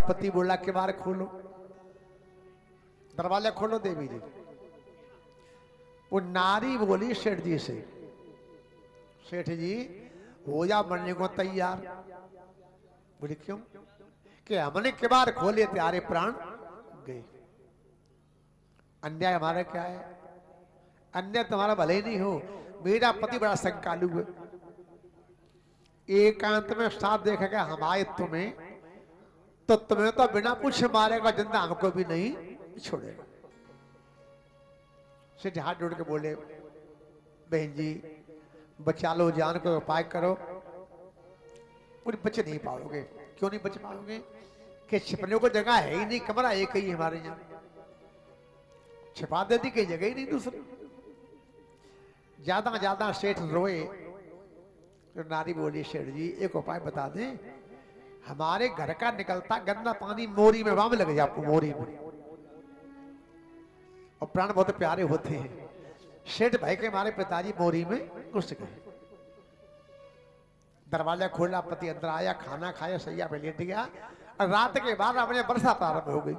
पति बोला के बाहर खोलो, दरवाजा खोलो देवी जी। वो नारी बोली सेठ जी से, सेठ जी हो जा मरने को तैयार। बोले क्यों? कि हमने किबार खोले तुम्हारे प्राण गए। अन्याय हमारा क्या है? अन्याय तुम्हारा भले ही नहीं हो। मेरा पति बड़ा संकालू है, एकांत में साथ देखेगा हम आए तुम्हें तो तुम्हें तो बिना पूछे मारेगा, जिंदा हमको भी नहीं छोड़ेगा। सेठ हाथ जोड़ के बोले बहन जी बचा लो जान को, उपाय करो। पूरी बच नहीं पाओगे। क्यों नहीं बच पाओगे? कि छिपने को जगह है ही नहीं, कमरा एक ही हमारे यहाँ, छिपा देती कहीं जगह ही नहीं दूसरी। ज्यादा ज्यादा सेठ रोए तो नारी बोली सेठ जी एक उपाय बता दें, हमारे घर का निकलता गंदा पानी मोरी में वाम लग जा, मोरी में, और प्राण बहुत प्यारे होते हैं। सेठ भाई के हमारे पिताजी मोरी में घुस गए। दरवाजा खोला, पति अंदर आया, खाना खाया, सैया पे लेट गया। और रात के बाद अपने वर्षा प्रारंभ हो गई।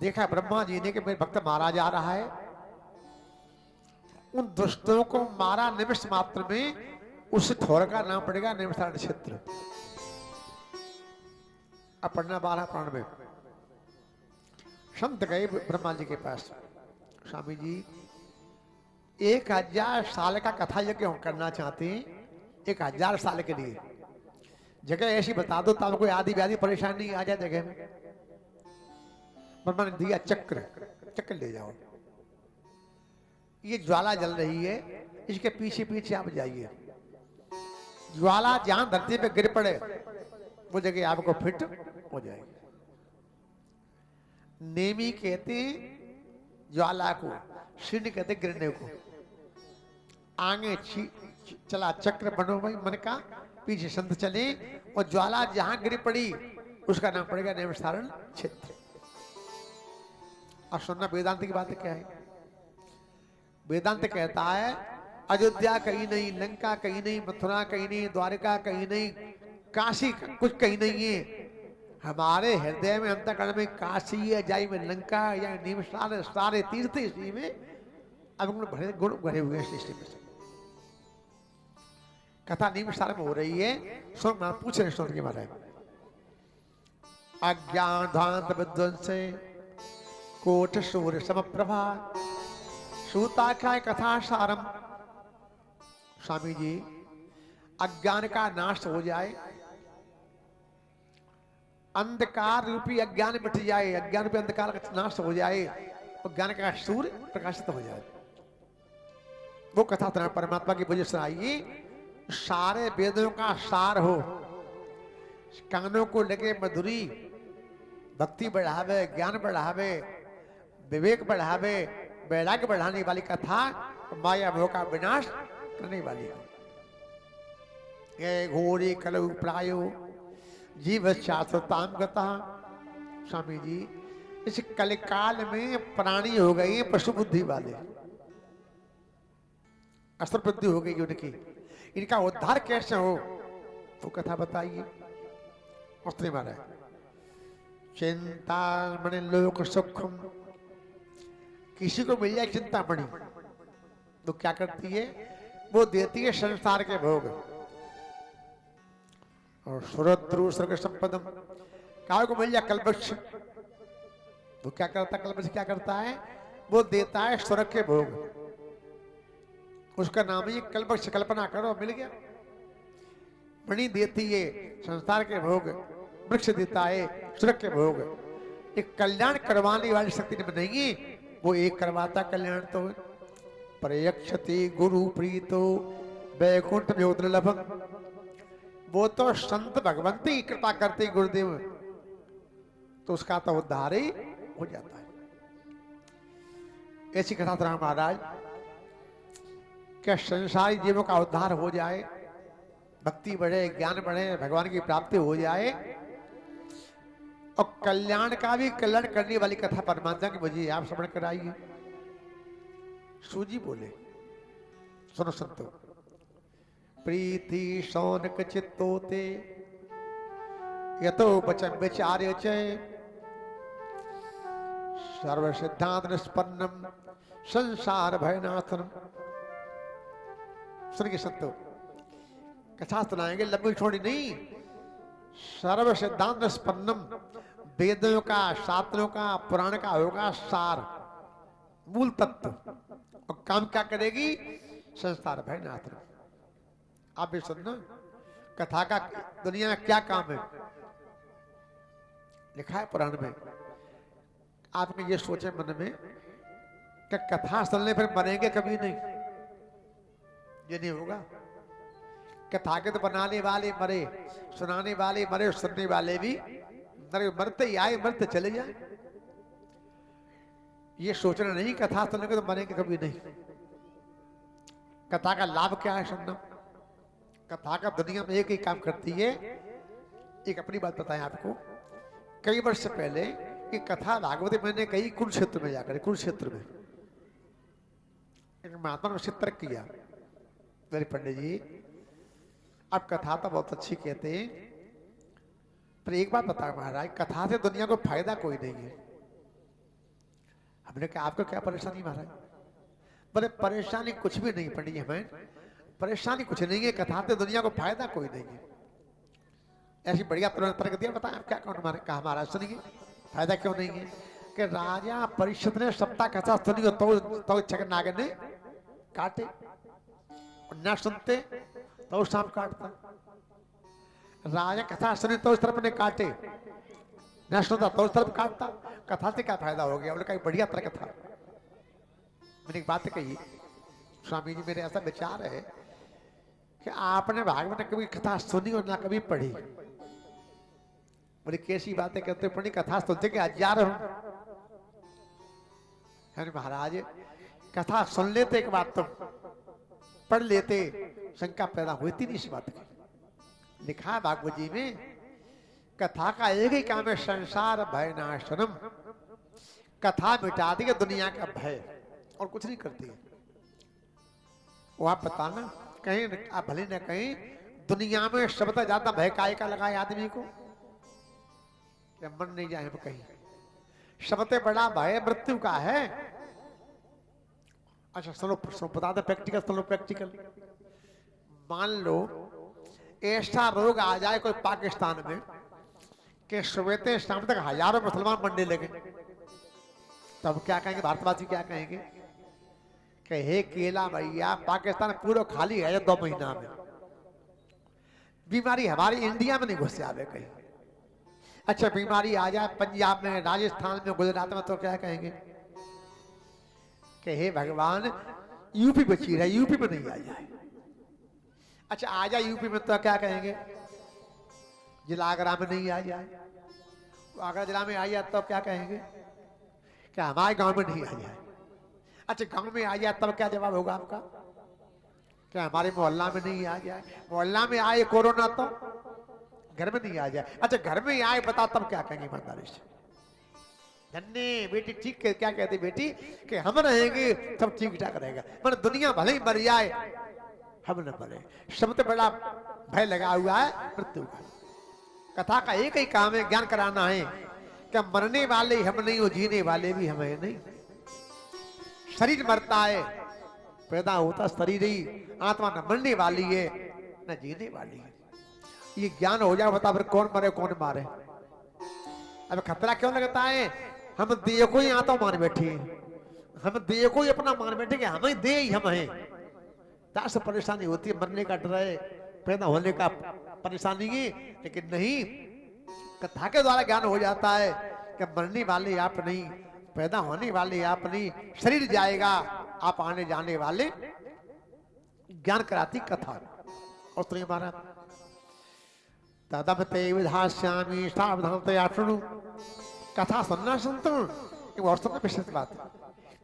देखा ब्रह्मा जी ने कि मेरे भक्त मारा जा रहा है, उन दुष्टों को मारा निमिष मात्र में, उस ठोर का नाम पड़ेगा निमिषारण क्षेत्र। अब पढ़ना 12 प्राण में। संत गए ब्रह्मा जी के पास, स्वामी जी 1000 साल का कथा यज्ञ करना चाहते हैं, 1000 साल के लिए जगह ऐसी बता दो तब कोई आदि व्याधि परेशानी आ जाए जगह में। ब्रह्मा ने दिया चक्र, चक्र ले जाओ, ये ज्वाला जल रही है, इसके पीछे पीछे आप जाइए, ज्वाला जहां धरती पे गिर पड़े वो जगह आपको फिट हो जाएगी। नेमी कहते ज्वाला को, शून्य कहते गिरने को। आगे चला चक्र बनो भाई मन का, पीछे संत चले, और ज्वाला जहां गिर पड़ी उसका नाम पड़ेगा निमिषारण क्षेत्र। अब सुनना वेदांत की बात क्या है। वेदांत कहता है अयोध्या कहीं नहीं, लंका कहीं नहीं, मथुरा कहीं नहीं, द्वारिका कहीं नहीं, काशी कुछ कहीं नहीं है। हमारे हृदय में अंतःकरण में काशी है, जाई में लंका या निमिषारण, सारे तीर्थ इसी में अवगुण भरे, गुण भरे हुए हैं सृष्टि में। कथा निमिषारण में हो रही है। सुन पूछ रहे सुन के बारे में। अज्ञान ध्वांत विध्वंस कोट सूर्य समप्रभा सूताख्याय कथा सारम। स्वामी जी अज्ञान का नाश हो जाए, अंधकार रूपी अज्ञान मिट जाए, अज्ञान रूपी अंधकार का नाश हो जाए और ज्ञान का सूर्य प्रकाशित हो जाए, वो कथा परमात्मा की वजह से आइए। सारे वेदों का सार हो, कानों को लगे मधुरी, भक्ति बढ़ावे, ज्ञान बढ़ावे, विवेक बढ़ावे, वैराग्य बढ़ाने वाली कथा, माया मोह का विनाश करने वाली है। ये घोरी कलु प्रायो जीव शास्त्रताम गता। स्वामी जी इस कलिकाल में प्राणी हो गए पशु बुद्धि वाले, अस्त्र बुद्धि हो गई उनकी, इनका उद्धार कैसे हो वो कथा बताइए। उसने मारा चिंता मणि लोक सुखम, किसी को मिल जाए चिंता मणि तो क्या करती है, वो देती है संसार के भोग। और सुरद्रु स्वर्ग संपदम, काय को मिल जाए कल्पवृक्ष, वो क्या करता है, कल्पवृक्ष क्या करता है, वो देता है स्वर्ग के भोग। उसका नाम ही कल्पवृक्ष, कल्पना करो मिल गया। मणि देती है संसार के भोग, वृक्ष देता है स्वर्ग के भोग। एक कल्याण करवाने वाली शक्ति में नहीं, वो एक करवाता कल्याण तो प्रयक्षति गुरु प्रीतो वैकुंठ में दुर्लभम। वो तो संत भगवंती की कृपा करते गुरुदेव, तो उसका तो उद्धार ही हो जाता है। ऐसी कथा था महाराज, क्या संसारी जीवों का उद्धार हो जाए, भक्ति बढ़े, ज्ञान बढ़े, भगवान की प्राप्ति हो जाए, और कल्याण का भी कल्याण करने वाली कथा परमात्मा की मुझे आप श्रवण कराइए। सूजी बोले सुनो संतो, प्रीति शौनक चित्तोते यतो वचन विचार्य च सर्व सिद्धांत निष्पन्नम संसार भयनाथनम। सुनिए संतो, कथा सुनाएंगे, लंबी छोड़ी नहीं। सर्व सिद्धांत निष्पन्नम, वेदों का, शास्त्रों का, पुराण का होगा सार, मूल तत्व, और काम क्या करेगी, संसार भयनाथनम। आप भी सुनना कथा का दुनिया में क्या काम है, लिखा है पुराण में। आपने ये सोचे मन में कि कथा सुनने फिर मरेंगे कभी नहीं, ये नहीं होगा। कथा के तो बनाने वाले मरे, सुनाने वाले मरे, सुनने वाले भी मरते ही आए, मरते चले जाए। ये सोचना नहीं कथा सुनने के तो मरेंगे कभी नहीं। कथा का लाभ क्या है सुनना। कथा का दुनिया में एक ही काम करती है। एक अपनी बात बताएं आपको, कई वर्ष पहले ये कथा भागवती मैंने कही कुरुक्षेत्र में जाकर, कुरुक्षेत्र में एक महात्मा ने चित्र किया, मेरे पंडित जी। अब कथा तो बहुत अच्छी कहते हैं, पर एक बात बताओ महाराज, कथा से दुनिया को फायदा कोई नहीं है। हमने कहा आपको क्या परेशानी महाराज? बोले परेशानी कुछ भी नहीं पड़ी हमें, परेशानी कुछ नहीं है, कथा से दुनिया को फायदा कोई नहीं है। ऐसी बढ़िया तर्क दिया, बताएं आप क्या कहा महाराज? सुनिए फायदा क्यों नहीं है। कि राजा परिषद ने सप्ताह कथा सुनी तो नागर ने काटे, न सुनते तो सांप काटता। राजा कथा सुनी तो उस तरफ ने काटे, न सुनता तो उस तरफ काटता। कथा से क्या फायदा हो गया? बोले कहीं बढ़िया तर्क था। मैंने एक बात कही, स्वामी जी मेरे ऐसा विचार है कि आपने भागवत में कभी कथा सुनी और ना कभी पढ़ी। बोले कैसी बातें कहते पढ़ी? कथा सुनते कि हजार हो महाराज, कथा सुन लेते एक बात तो पढ़ लेते, शंका पैदा होती नहीं इस बात की। लिखा है भागवत जी में, कथा का एक ही काम है, संसार भय नाशनम। कथा मिटा दी दुनिया का भय, और कुछ नहीं करती है। वो आप बताना, कहीं आप भले न कहीं दुनिया में सबसे ज्यादा भय काय का लगाए आदमी को? क्या मन नहीं जाए कहीं? सबसे बड़ा भय मृत्यु का है। अच्छा सुनो बता दो, प्रैक्टिकल सुनो, प्रैक्टिकल। मान लो ऐसा रोग आ जाए कोई पाकिस्तान में कि सुबह से शाम तक हजारों मुसलमान मरने लगे, तब क्या कहेंगे भारतवासी? क्या कहेंगे कि हे केला भैया, पाकिस्तान पूरा खाली है 2 महीना में, बीमारी हमारी इंडिया में नहीं घुस आवे कहीं। अच्छा बीमारी आ जाए पंजाब में, राजस्थान में, गुजरात में, तो क्या कहेंगे कि हे भगवान यूपी बची रहे, यूपी में नहीं आ जाए। अच्छा आ जाए यूपी में तो क्या कहेंगे? जिला आगरा में नहीं आ जाए। आगरा जिला में आ जाए तो क्या कहेंगे कि हमारे गांव में नहीं आ जाए। अच्छा गांव में आ जाए तब क्या जवाब होगा आपका? कि हमारे मोहल्ला में नहीं आ जाए। मोहल्ला में आए कोरोना तो घर में नहीं आ जाए। अच्छा घर में आए बता, तब क्या कहेंगे ईमानदारी से? धन्य बेटी ठीक है, क्या कहती बेटी कि हम रहेंगे सब ठीक ठाक रहेगा, पर दुनिया भले ही मर जाए हम न मरे। सबसे बड़ा भय लगा हुआ है मृत्यु का। कथा का एक ही काम है, ज्ञान कराना है कि मरने वाले हम नहीं हो, जीने वाले भी हम है नहीं। शरीर मरता है, पैदा होता शरीर ही, आत्मा न मरने वाली है न जीने वाली है। ये ज्ञान हो जाए बता, फिर कौन मरे कौन मारे? अब खतरा क्यों लगता है? हम देह को ही आता मान बैठे, हम देह को ही अपना मान बैठे कि हम ही दे ही हम हैं। ताश परेशानी होती है, मरने का डर है, पैदा होने का परेशानी है, लेकिन नहीं, कथा के द्वारा ज्ञान हो जाता है कि मरने वाले आप नहीं, पैदा होने वाले आप नहीं, शरीर जाएगा, आप आने जाने वाले। ज्ञान कराती कथा। और तो हमारा तदपते विधास्यामी सावधानतया शृणु। कथा सुनना सुनता हूं, और सबसे विशेष बात,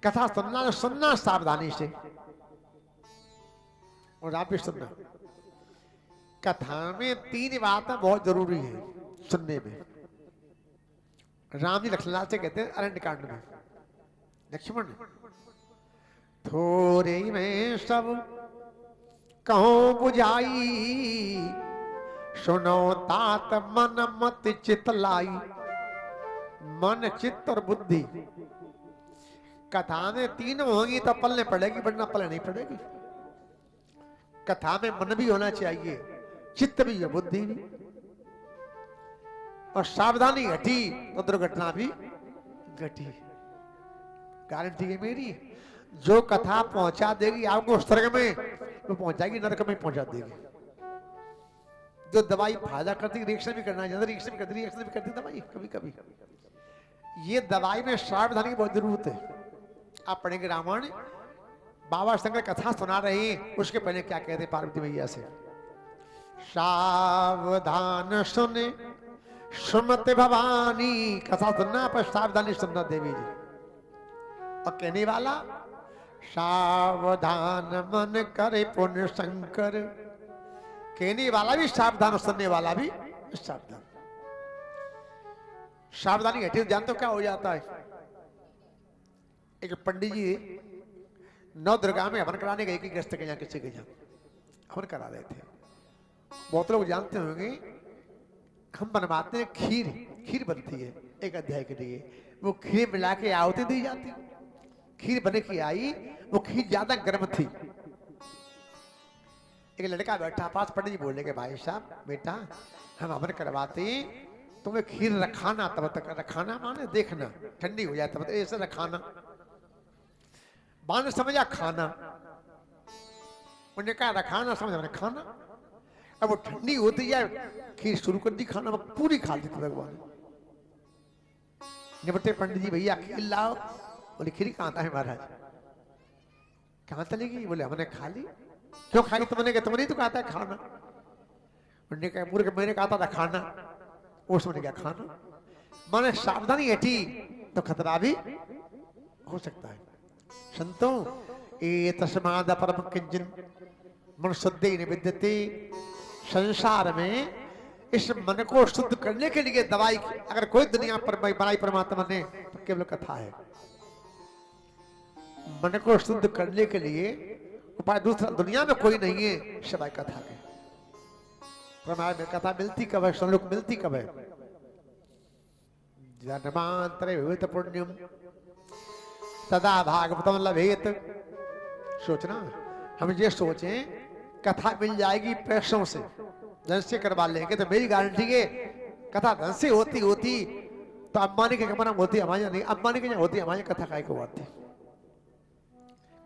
कथा सुनना सावधानी से, और आप भी सुनना। कथा में 3 बातें बहुत जरूरी है सुनने में। राम जी लक्ष्मण से कहते हैं अरण्य कांड में, लक्ष्मण थोड़े में सब कहो बुझाई, सुनो तात मन मत चित लाई। मन चित्त और बुद्धि, कथा में 3 होंगी तो पलने पड़ेगी, वरना पलने नहीं पड़ेगी। कथा में मन भी होना चाहिए, चित्त भी है, बुद्धि भी, और सावधानी घटी तो दुर्घटना भी घटी। गारंटी है मेरी, जो कथा पहुंचा देगी आपको स्वर्ग में, वो पहुंचाएगी नरक में पहुंचा देगी। जो दवाई फायदा करती, रिएक्शन भी करना चाहिए, रिएक्शन भी करती दवाई कभी कभी। ये दवाई में सावधानी की बहुत जरूरत है। आप पढ़ेंगे रामायण, बाबा शंकर कथा सुना रहे हैं, उसके पहले क्या कहते पार्वती मैया से? सावधान सुने सुमत भवानी। कथा सुनना पर सावधानी सुनना देवी जी। और कहने वाला सावधान मन करे पुण्य शंकर। कहने वाला भी सावधान, सुनने वाला भी सावधान। सावधानी हटी तो जानते हो क्या हो जाता है? एक पंडित जी 9 दुर्गा में हवन कराने गए, ग्रस्त के यहाँ किसी के यहाँ हवन करा रहे थे। बहुत लोग जानते होंगे हम बनवाते हैं खीर, खीर बनती है एक अध्याय के लिए, वो खीर मिला के आहुति दी जाती। खीर बने की आई, वो खीर ज्यादा गर्म थी। एक लड़का बैठा पास, पंडित जी बोले कि भाई साहब बेटा हम हवन करवाते, तुम्हें खीर रखाना, तब तक रखाना माने देखना ठंडी हो जाए तब तक ऐसे रखाना, बाण समझा खाना, उन्होंने कहा रखाना समझ खाना। अब वो ठंडी होती है खीर शुरू कर दी खाना, वो पूरी खा ली भगवान। निपटे पंडित जी भैया खीर लाओ, बोले खीर कहाँ था है महाराज, कहाँ चली गई, बोले हमने खा ली। क्यों खाई तुमने, कि तुमने तो कहा था खाना। उन्होंने कहा मूर्ख मैंने कहा था खाना, उसने क्या खाना, माने सावधानी हटी तो खतरा भी हो सकता है। संतों ये तस्माद परम किंचन मन शुद्धि निविद्यते, संसार में इस मन को शुद्ध करने के लिए दवाई अगर कोई दुनिया पर बनाई परमात्मा ने तो केवल कथा है। मन को शुद्ध करने के लिए उपाय दूसरा दुनिया में कोई नहीं है सिवाय कथा के। प्रमाण में कथा मिलती कब है, श्लोक मिलती कब है, जन्मांतरे भवेत पुण्यम तदा भागवतम लभेत। सोचना हम ये सोचें कथा मिल जाएगी पैसों से, धन से करवा लेंगे, तो मेरी गारंटी है कथा धन से होती होती तो अंबानी के कमरा होती, हमारे नहीं, अंबानी के होती हमारी कथा काय को आती।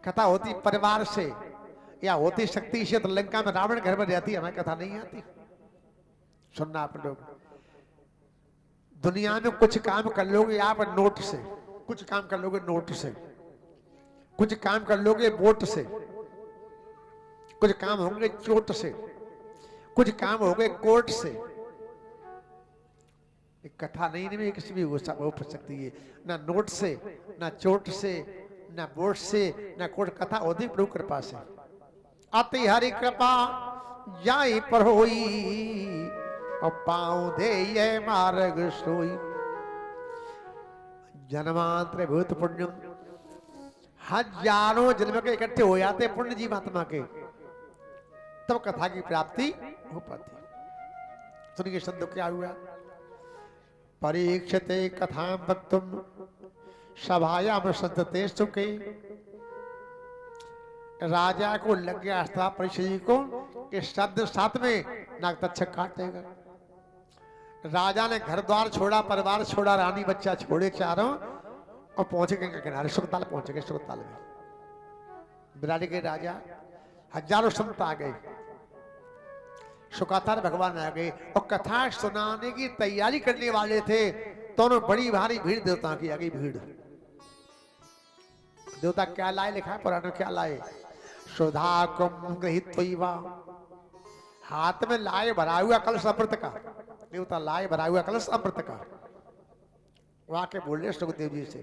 कथा होती परिवार से या होती शक्ति से, तो लंका में रावण घर में रहती, हमारी कथा नहीं आती। सुनना आप लोग, दुनिया में कुछ काम कर लोगे आप नोट से, कुछ काम कर लोगे नोट से, कुछ काम कर लोगे वोट से, कुछ काम होंगे चोट से, कुछ काम होंगे कोर्ट से। एक कथा नहीं किसी भी हो सकती है, ना नोट से, ना चोट से, ना वोट से, ना कोर्ट। कथा होती प्रभु कृपा से। अति हरि कृपा जाई पर होई, और पाँव दे ये मार्ग सोई। जन्मांतर भूत पुण्यम, हजारों जन्म के इकट्ठे हो जाते पुण्य जीवात्मा के, तब कथा की प्राप्ति हो पाती। सुनिए शब्द क्या हुआ, परीक्षते कथा वक्तुम सभायाम संतते सुखे। राजा को लग गया था परीक्षित जी को कि शब्द साथ में नाग तक्षक काटेगा। राजा ने घर द्वार छोड़ा, परिवार छोड़ा, रानी बच्चा छोड़े चारों, और पहुंचे गंगा किनारे, सुखताल पहुंचे गए। सुखताल में बिराड़ी के राजा, हजारों संत आ गए, सुखातार भगवान आ गए और कथा सुनाने की तैयारी करने वाले थे। दोनों बड़ी भारी भीड़ देवता की आ गई भीड़। देवता क्या लाए, लिखा है पुराण में क्या लाए, सुधा कुंभ गृहीत हाथ में लाए भरा हुआ कलश अमृत का। देवता लाए भरा हुआ कलश अमृत का। वहां के बोल रहे सुखदेव जी से,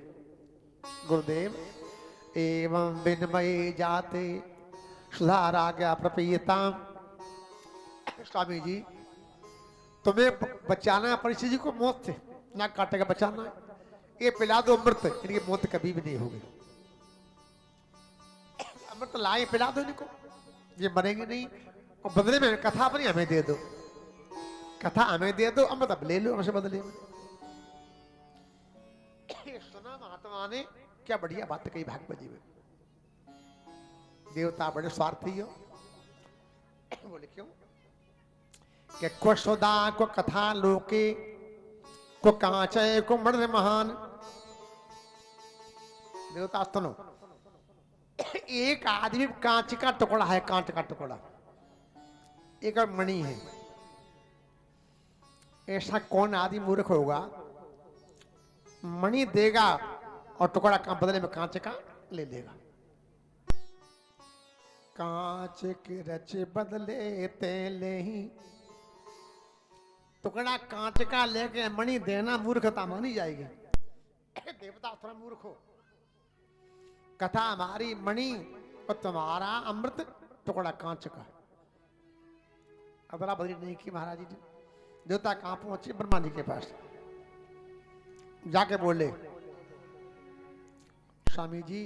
गुरुदेव एवं विनमय जाते सुधार आ गया प्रपीयता। स्वामी जी तुम्हें बचाना परीक्षित जी को मौत से, ना काटेगा बचाना, ये पिला दो अमृत, इनकी मौत कभी भी नहीं होगी। अमृत लाए पिला दो इनको, ये मरेंगे नहीं, और बदले में कथा अपनी हमें दे दो, कथा हमें दे दो, अमृत अब ले लो हमसे बदले में। सुना महात्मा ने, क्या बढ़िया बात कही भागवत में। देवता बड़े स्वार्थी हो, बोले क्यों, कि को सुधा को कथा लोके को कांचे को मर्द महान। देवता सुनो, एक आदमी कांच का टुकड़ा है, कांच का टुकड़ा, एक मणि है। ऐसा कौन आदमी मूर्ख होगा, मणि देगा और टुकड़ा का बदले में कांच का ले लेगा। कांच के रचे बदले तेले ही, टुकड़ा कांच का लेके मणि देना मूर्खता मानी जाएगी। देवता थोड़ा मूर्ख हो, कथा हमारी मणि और तुम्हारा अमृत टुकड़ा कांच का। अदला बदली नहीं की महाराज जी। देवता कहां पहुंचे, ब्रह्मा जी के पास जाके बोले, स्वामी जी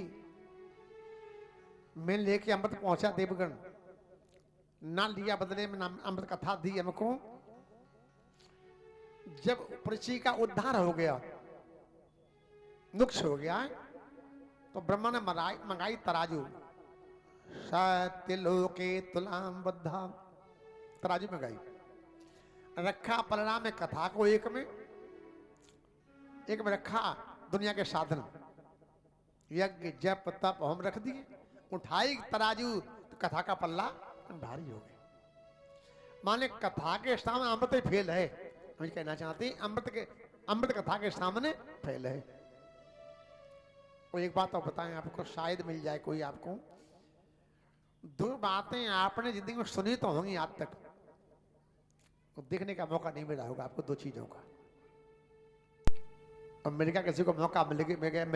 मैं लेके अमृत पहुंचा देवगण, ना लिया बदले में, अमृत कथा दी हमको, जब पृथ्वी का उद्धार हो गया, नुक्स हो गया, तो ब्रह्मा ने मंगाई तराजू। सत्य लोके तुलाम बद्धा, तराजू मंगाई, रखा पलड़ा में कथा को, एक में रखा दुनिया के साधन, यज्ञ जप तप होम रख दिए। उठाई तराजू तो कथा का पल्ला भारी हो गया। माने कथा के सामने अमृत फेल है। मुझे कहना चाहती अमृत कथा के सामने फेल है। और एक बात और बताएं आपको, शायद मिल जाए कोई आपको। दो बातें आपने जिंदगी में सुनी तो होंगी आज तक, तो देखने का मौका नहीं मिला होगा आपको, दो चीजों का। अमेरिका किसी को मौका मिल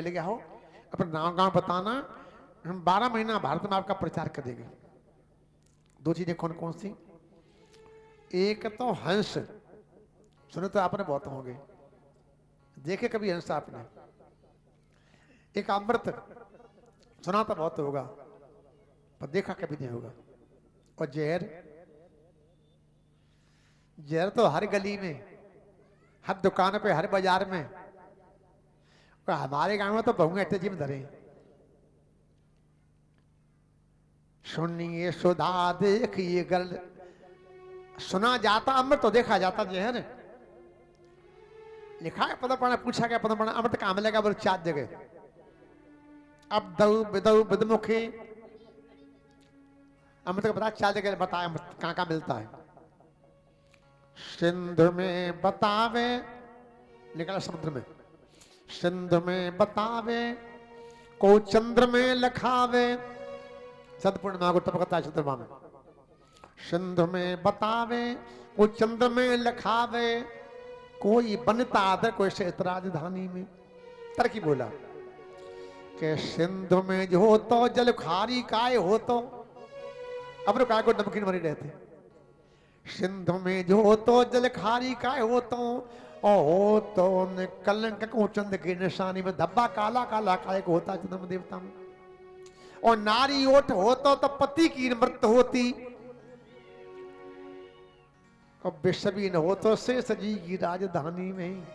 गया हो, अपना गांव बताना, हम 12 महीना भारत में आपका प्रचार कर देंगे। दो चीजें कौन कौन सी? एक तो हंस, सुने तो आपने बहुत होंगे, देखे कभी हंस आपने? एक अमृत, सुना तो बहुत होगा पर देखा कभी नहीं होगा। और जहर, जहर तो हर गली में, हर दुकान पे, हर बाजार में। और हमारे गांव में तो बहुए अटैची में धरे। सुनिए सुधा देखिए गल, सुना जाता अमृत तो देखा जाता जहर। लिखा है पद पढ़ा, पूछा गया पद पढ़ा अमृत कहां मिलेगा? बोले 4 जगह। अब दऊ बिदऊ बिदमुखी, अमृत का बता 4 जगह बताया अमृत कहां कहां मिलता है। सिंधु में बतावे, निकला समुद्र में। सिंधु में बतावे, को चंद्र में लखावे, सतपूर्णिमा को टपकता चंद्रमा में। सिंधु में बतावे, को चंद्र में लखावे, कोई बनता आदर कोई क्षेत्र राजधानी में। तरकी बोला कि सिंधु में जो हो तो जल खारी काय हो तो, अब काय को नमकीन मरी रहते। सिंधु में जो हो तो जल खारी काय हो तो कलंक को चंद की निशानी में, धब्बा काला काला काय को होता चंद्रमा देवता में। और नारी ओठ हो तो पति की मृत्यु होती, और विषबीन हो तो शेष जी की राजधानी में।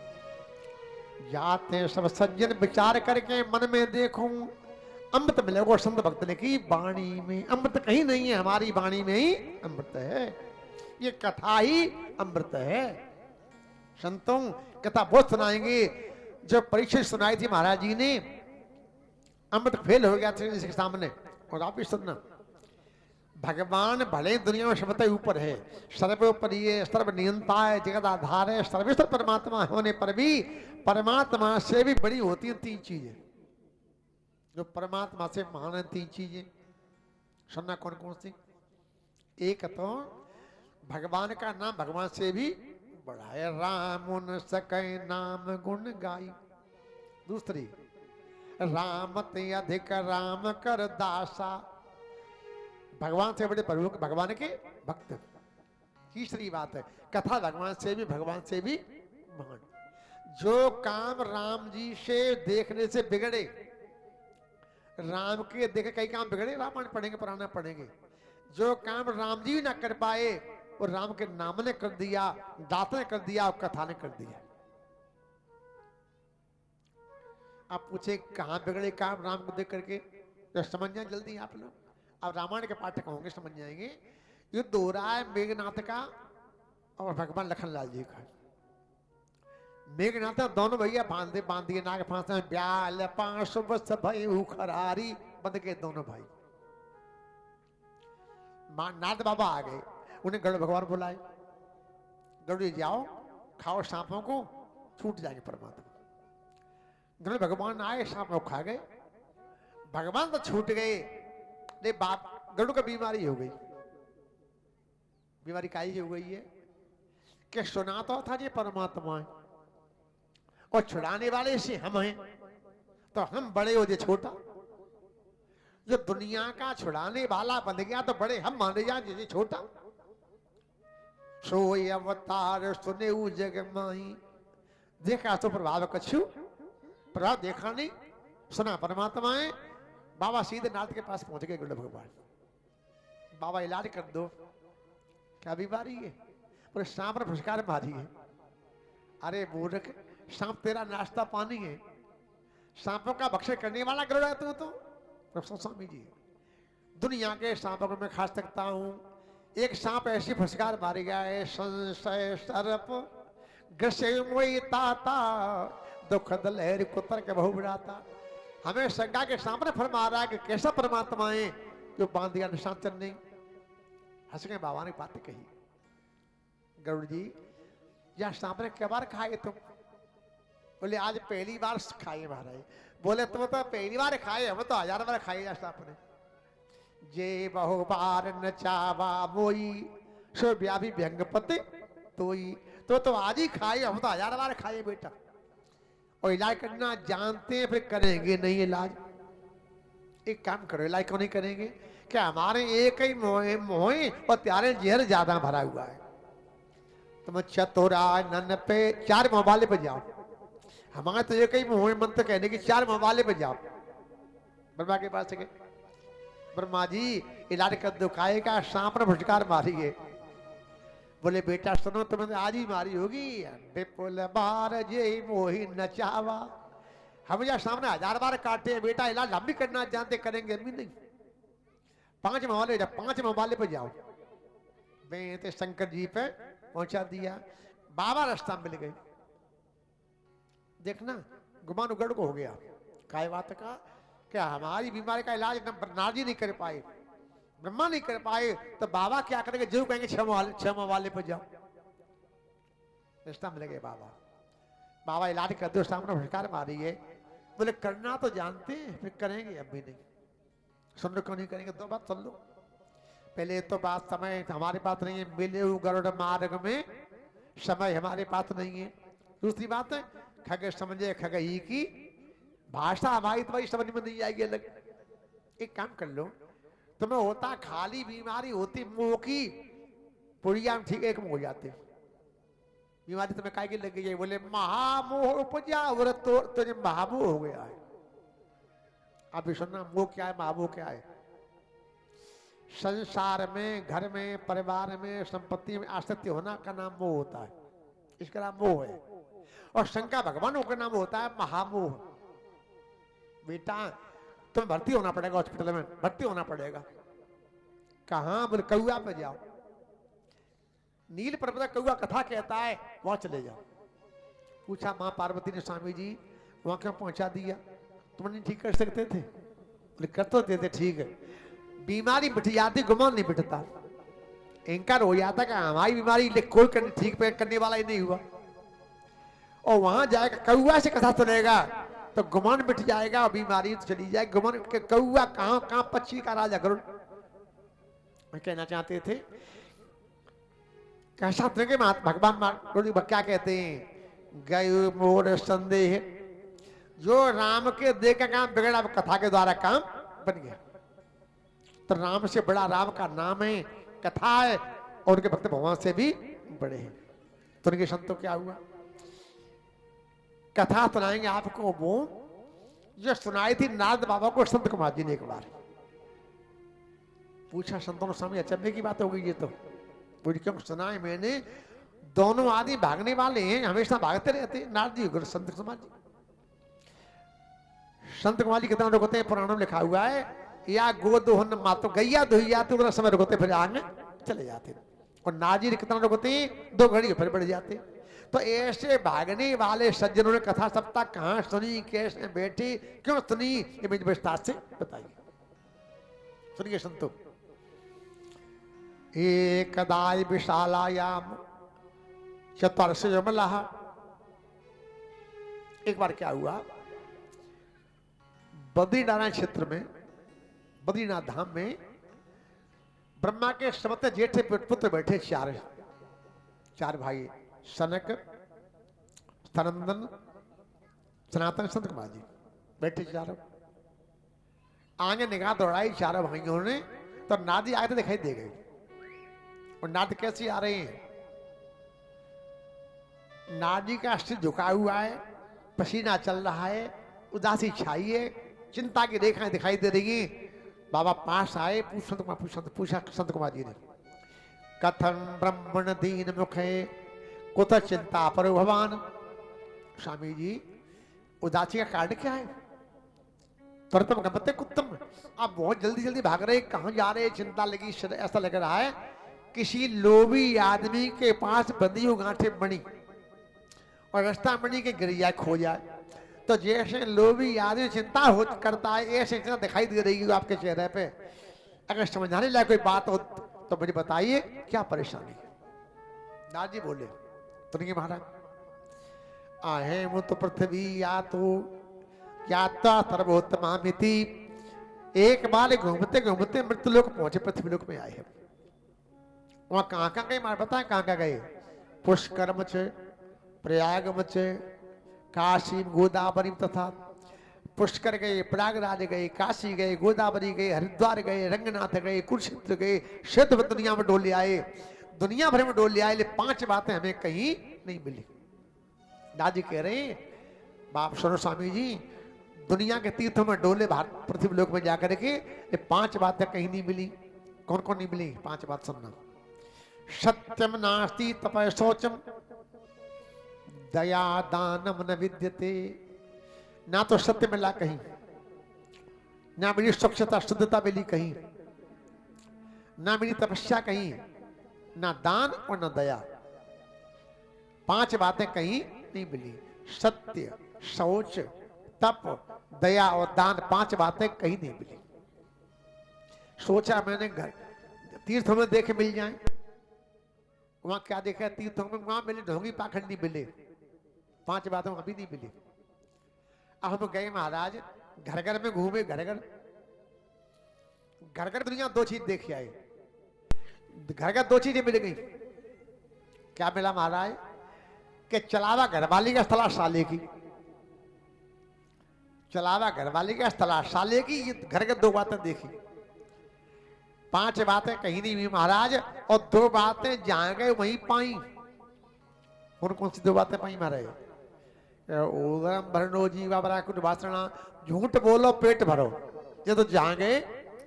जाते सब सज्जन विचार करके मन में देखूं, अमृत मिलेगा संत भक्त ने की वाणी में। अमृत कहीं नहीं है, हमारी वाणी में ही अमृत है। ये कथा ही अमृत है। संतों कथा बहुत सुनाएंगे। जब परीक्षा सुनाई थी महाराज जी ने, अमृत फेल हो गया था इसके सामने। और आप भी सुनना, भगवान भले दुनिया में सबसे ऊपर है, सर्वोपरि है, सर्वनियंता है, जगत आधार है, सर्वेश्वर परमात्मा होने पर भी परमात्मा से भी बड़ी होती हैं 3 चीजें। जो परमात्मा से महान है 3 चीजें, सुनना कौन कौन सी? एक तो भगवान का नाम भगवान से भी बड़ा है, राम उन सकै नाम गुण गाई। दूसरी, राम ते अधिक राम कर दासा, भगवान से बड़े प्रभु भगवान के भक्त। तीसरी बात है, कथा भगवान से भी महान। जो काम राम जी से देखने से बिगड़े, राम के देखे कई काम बिगड़े, रामायण पढ़ेंगे पुराना पढ़ेंगे। जो काम राम जी ना कर पाए वो राम के नाम ने कर दिया, दाता ने कर दिया और कथा ने कर दिया। आप पूछे कहां बिगड़े काम राम को देख करके, तो समझ जाए जल्दी आप लोग। अब रामायण के पाठक होंगे समझ जाएंगे। युद्ध हो रहा है मेघनाथ का और भगवान लखनलाल जी का। मेघनाथ दोनों भैया बांध दिए नाग फांस में, ब्याल 5 वर्ष भय खरारी, बंध के दोनों भाई। नाथ बाबा आ गए, उन्हें गरुड़ भगवान बुलाए, गरुड़ जाओ खाओ सांपों को, छूट जाएंगे परमात्मा। गरुड़ भगवान आए, सांपों को खा गए। भगवान तो छूट गए, नहीं बाप गरुड़ को बीमारी हो गई। बीमारी काई हो गई है कि सुना तो था ये परमात्मा है और छुड़ाने वाले से हम हैं, तो हम बड़े हो जे छोटा। जो दुनिया का छुड़ाने वाला बन गया तो बड़े हम माने जाए जे छोटा। सोई अवतार सुने जग माही, देखा तो प्रभाव कछु, प्रभाव देखा नहीं, सुना परमात्मा है। बाबा सीधे नाथ के पास पहुंच गए गुरु भगवान। बाबा इलाज कर दो, क्या बीमारी है? बोले सांप ने फुसकार मारी है। अरे मूर्ख, सांप तेरा नाश्ता पानी है, सांपों का भक्षण करने वाला गरुड़ है तू तो। प्रभु स्वामी जी, दुनिया के सांपों को मैं खा सकता हूँ, एक सांप ऐसी फुसकार मारी गया है, संशय सर्प ग्रसे ताता दुखद लहर कुतर के बहु बढ़ाता। हमें शंका के सांप ने फरमा रहा है कि कैसा परमात्मा है जो बांध दिया निशान चलने। हंस के बाबा ने बात कही, गरुड़ जी यह सांप ने क्या बार खाए तुम? बोले आज पहली बार खाए महाराज। बोले तुम तो पहली बार खाए, हम तो 1000 बार खाए या सांप ने। जे बहु बार नचावा मोई सो व्यापी व्यंगपति तोई। तो आज ही खाए, हम तो 1000 बार खाए बेटा। और इलाज करना जानते हैं फिर करेंगे नहीं इलाज। एक काम करो, इलाज क्यों नहीं करेंगे? क्या हमारे एक ही मोहे और त्यारे जहर ज्यादा भरा हुआ है। तुम चतुरा नन पे 4 मोबाइल पे जाओ, हमारे तो एक ही मोहे मंत्र कहने की 4 मोबाइल पे जाओ। ब्रह्मा के पास गए, ब्रह्मा जी इलाज कर दो, काहे का सांप ने फुटकार मारी है। बोले बेटा सुनो, तुमने आज ही मारी होगी। विपुल बार जे मोही नचावा, हम या सामने 1000 बार काटे बेटा, इलाज हम भी करना जानते, करेंगे भी नहीं। 5 मोबाइल पे जाओ। बेटे शंकर जी पे पहुंचा दिया, बाबा रास्ता मिल गए। देखना गुमान उगड़ को हो गया। काय बात का क्या हमारी बीमारी का इलाज नारद जी नहीं कर पाए, ब्रह्मा नहीं कर पाए, तो बाबा क्या करेंगे? जो कहेंगे 6 मोबाइल पे जाओ। रिश्ता मिल गए बाबा। बाबा इलाज कर दो, सामने फटकार मारी है। बोले करना तो जानते हैं, फिर करेंगे अब भी नहीं। सुन लो क्यों नहीं करेंगे? 2 बात सुन लो। पहले तो बात समय हमारे पास नहीं है, मिले गरुड़ मार्ग में समय हमारे पास नहीं है। दूसरी बात है खग समझे खग ही की भाषा हमारी तुम्हारी समझ में नहीं आएगी अलग। एक काम कर लो, तुम्हें होता खाली बीमारी होती मुंह की, पुड़िया ठीक एक मुंह हो जाते। बीमारी तुम्हें काय की लग गई है? बोले महामोह उपजा और तो तुझे महामोह हो गया है। आप भी सुनना, मोह क्या है, महामोह क्या है? संसार में, घर में, परिवार में, संपत्ति में आसक्ति होना का नाम मोह होता है, इसका नाम मोह है। और शंका भगवानों का नाम होता है महामोह। बेटा तुम्हें भर्ती होना पड़ेगा, हॉस्पिटल में भर्ती होना पड़ेगा। कहां? बोले कौआ पे जाओ, नील पर्वत कौआ कथा कहता है, वहां चले जाओ। पूछा मां पार्वती ने, स्वामी जी वहां क्यों पहुंचा दिया? तुम नहीं ठीक कर सकते थे? बोले कर तो देते, ठीक है। बीमारी मिट जाती, गुमान नहीं मिटता। इंकार हो जाता कि हमारी बीमारी कोई ठीक करने वाला ही नहीं हुआ। और वहां जाएगा कौआ से कथा सुनेगा तो गुमान मिट जाएगा और बीमारी चली जाएगी। गुमान के कौआ कहां पक्षी का राजा गरुड़। कहना चाहते थे कैसा कि भगवान क्या कहते हैं, गय मोर संदेह, जो राम के देख का काम बिगड़ा कथा के द्वारा काम बन गया। तो राम से बड़ा राम का नाम है, कथा है, और उनके भक्त भगवान से भी बड़े हैं। तो उनके संतों क्या हुआ? कथा सुनाएंगे आपको वो जो सुनाई थी नारद बाबा को संत कुमार जी ने एक बार। पूछा संतों ने, स्वामी अचंभे की बात हो गई ये तो। पूछ क्यों सुनाए? मैंने दोनों आदमी भागने वाले हैं, हमेशा भागते रहते, नारद जी और संत कुमार जी। संत कुमार जी कितना रुकते हैं? पुराणों में लिखा हुआ है, या गो दोहन मातो गैया दोही जाते, उतना समय रुकते फिर आगे चले जाते। और नारद जी कितना रुकते? 2 घड़ी फिर बढ़ जाते। तो ऐसे भागने वाले सज्जनों ने कथा सप्ताह कहां सुनी, कैसे बैठी, क्यों सुनी, ये मुझे विस्तार से बताइए। सुनिए संतो। एकदाय विशालायाम चतुर्ष यमलः। एक बार क्या हुआ, बद्रीनारायण क्षेत्र में, बद्रीनाथ धाम में ब्रह्मा के समस्त जेठे पुत्र बैठे, 4 भाई, सनक, सनंदन, सनातन, संत कुमार जी बैठे 4। आगे निगाह दौड़ाई 4 भाइयों ने, तो नादी आए तो दिखाई दे गई। और नाद कैसे आ रहे हैं? नादी का सिर झुका हुआ है, पसीना चल रहा है, उदासी छाई है, चिंता की रेखाएं दिखाई दे रही। बाबा पास आए, पूछा संत कुमार जी ने, कथम ब्रह्मण दीन मुखे कुत चिंता पर भगवान। स्वामी जी उदासी का कारण क्या है? त्वरतम गमते कुत्तम, आप बहुत जल्दी जल्दी भाग रहे, कहां जा रहे? चिंता लगी, ऐसा लग रहा है किसी लोभी आदमी के पास बंधी हुई गांठे मणि और रास्ता मणि के गिर जाए, खो जाए। तो जैसे लोभी आदमी चिंता हो करता है, ऐसे चिंता दिखाई दे रही है आपके चेहरे पे। अगर समझाने लायक कोई बात हो तो मुझे बताइए क्या परेशानी है? दादी बोले, तो नहीं महाराज, आहे वो तो पृथ्वी या तो यात्रा सर्वोत्तमामिति, एक बार घूमते घूमते मृत्यु लोक पहुंचे, पृथ्वी लोक में आए हैं। वहां कहां कहां गए मार बताए, कहां कहां गए? पुष्कर छे, प्रयाग छे, काशी गोदावरी तथा पुष्कर गए, प्रयागराज गए, काशी गए, गोदावरी गए, हरिद्वार गए, रंगनाथ गए, कुरुक्षेत्र गए, क्षेत्र दुनिया में डोल ले आए, दुनिया भर में डोल ले आए, 5 बातें हमें कहीं नहीं मिली। दादी कह रहे बाप सुनो स्वामी जी, दुनिया के तीर्थों में डोले, भारत पृथ्वी लोक में जाकर के, ये 5 बातें कहीं नहीं मिली। कौन कौन नहीं मिली? 5 बात सुनना। सत्यम नास्ति तपय शौचम, दया दानम न विद्यते। ना तो सत्य मिला कहीं, ना मेरी स्वच्छता शुद्धता मिली कहीं, ना मेरी तपस्या कहीं, ना दान और ना दया। 5 बातें कहीं नहीं मिली। सत्य, शौच, तप, दया और दान, 5 बातें कहीं नहीं मिली। सोचा मैंने घर तीर्थों में देखे मिल जाए, वहां क्या देखा? तीर्थों में वहां मिले ढोंगी पाखंडी मिले, 5 बातें अभी नहीं मिली। अब हम गए महाराज, घर घर में घूमे, घर घर दुनिया 2 चीज देख आए। घर घर 2 चीजें मिल गई। क्या मिला महाराज? कि चलावा घरवाली का स्थला साले की, चलावा घरवाली का स्थला साले की, ये घर के 2 बातें देखी। 5 बातें कहीं नहीं हुई महाराज, और 2 बातें जहां गए वहीं पाई। कौन कौन सी 2 बातें पाई महाराज? ओदरम भरनो जीवा बरा कुट वासना, झूठ बोलो पेट भरो। ये तो जहां गए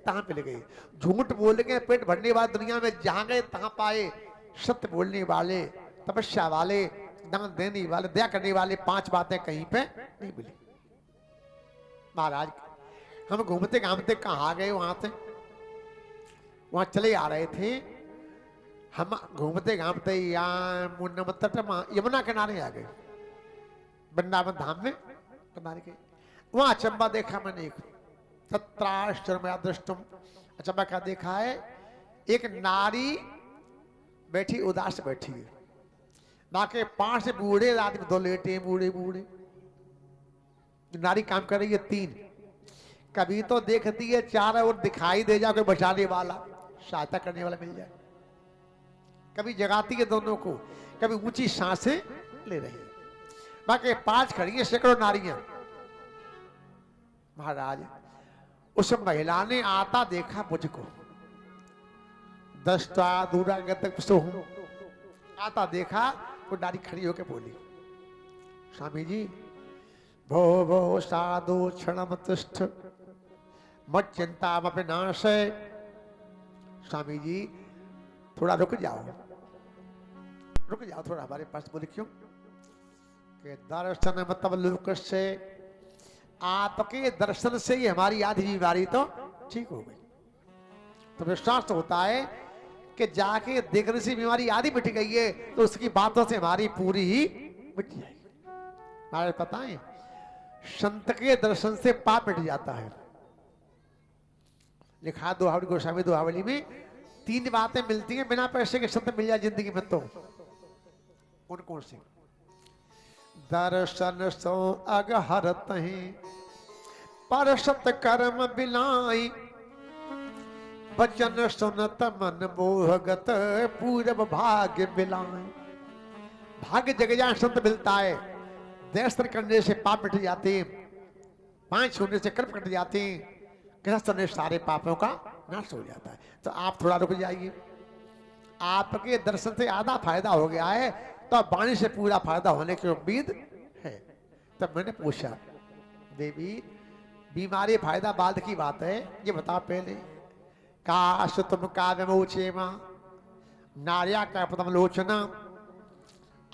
तहां मिल गए। झूठ बोल के पेट भरने वाले दुनिया में जहां गए तहां पाए। सत्य बोलने वाले, तपस्या वाले, दान देने वाले, दया करने वाले, 5 बातें कहीं पे नहीं मिली। महाराज हम घूमते घामते कहा गए, वहां चले आ रहे थे। हम घूमते घामते यमुना किनारे आ गए, वृंदावन धाम में किनारे गए। वहां अचंबा देखा मैंने, एक सत्राश्चर्य दृष्टम, अचंबा क्या देखा है? एक नारी बैठी, उदास बैठी है, बाकी 5 बूढ़े आदमी, 2 लेटे बूढ़े बूढ़े। नारी काम कर रही है 3। कभी तो देखती है 4 और दिखाई दे जाए कोई बचाने वाला, सहायता करने वाला मिल जाए। कभी जगाती है दोनों को, कभी ऊंची सांसें ले रही है। बाकी 5 खड़ी है, सैकड़ों नारियां। महाराज उस महिला ने आता देखा मुझको, दृष्टा दूरागत सोहूं, आता देखा, वो नारी खड़ी होकर बोली, स्वामी जी भो भो साधु क्षणम तिष्ठ मत चिंता विनाश है। स्वामी जी थोड़ा रुक जाओ थोड़ा हमारे पास। बोले क्यों? कि दर्शन मतलब लोक से, आपके दर्शन से ही हमारी आधी बीमारी तो ठीक हो गई। तो विश्वास होता है कि जाके देखने से बीमारी आधी मिट गई है, तो उसकी बातों से हमारी पूरी ही मिट जाएगी। हमारे पता है संत के दर्शन से पाप मिट जाता है। लिखा दोहावली गोस्वामी दोहावली में 3 बातें मिलती हैं बिना पैसे के, संत मिल जाए जिंदगी में। तो कौन कौन सी? दर्शन सो अगहरत हैं, परसत कर्म बिलाई, वचन सुनत मन मोहगत, पूरब भाग्य बिलाए। भाग्य जग जाए संत मिलता है, दर्शन करने से पाप मिट जाते हैं, 5 छूने से कर्म कट जाते हैं, गृहस्थ ने सारे पापों का नाश हो जाता है। तो आप थोड़ा रुक जाइए, आपके दर्शन से आधा फायदा हो गया है, तो वाणी से पूरा फायदा होने की उम्मीद है। तब मैंने पूछा, देवी बीमारी फायदा बाद की बात है, ये बता पहले। काश तुम काव्य मोचे मां नार्या का पदम लोचना,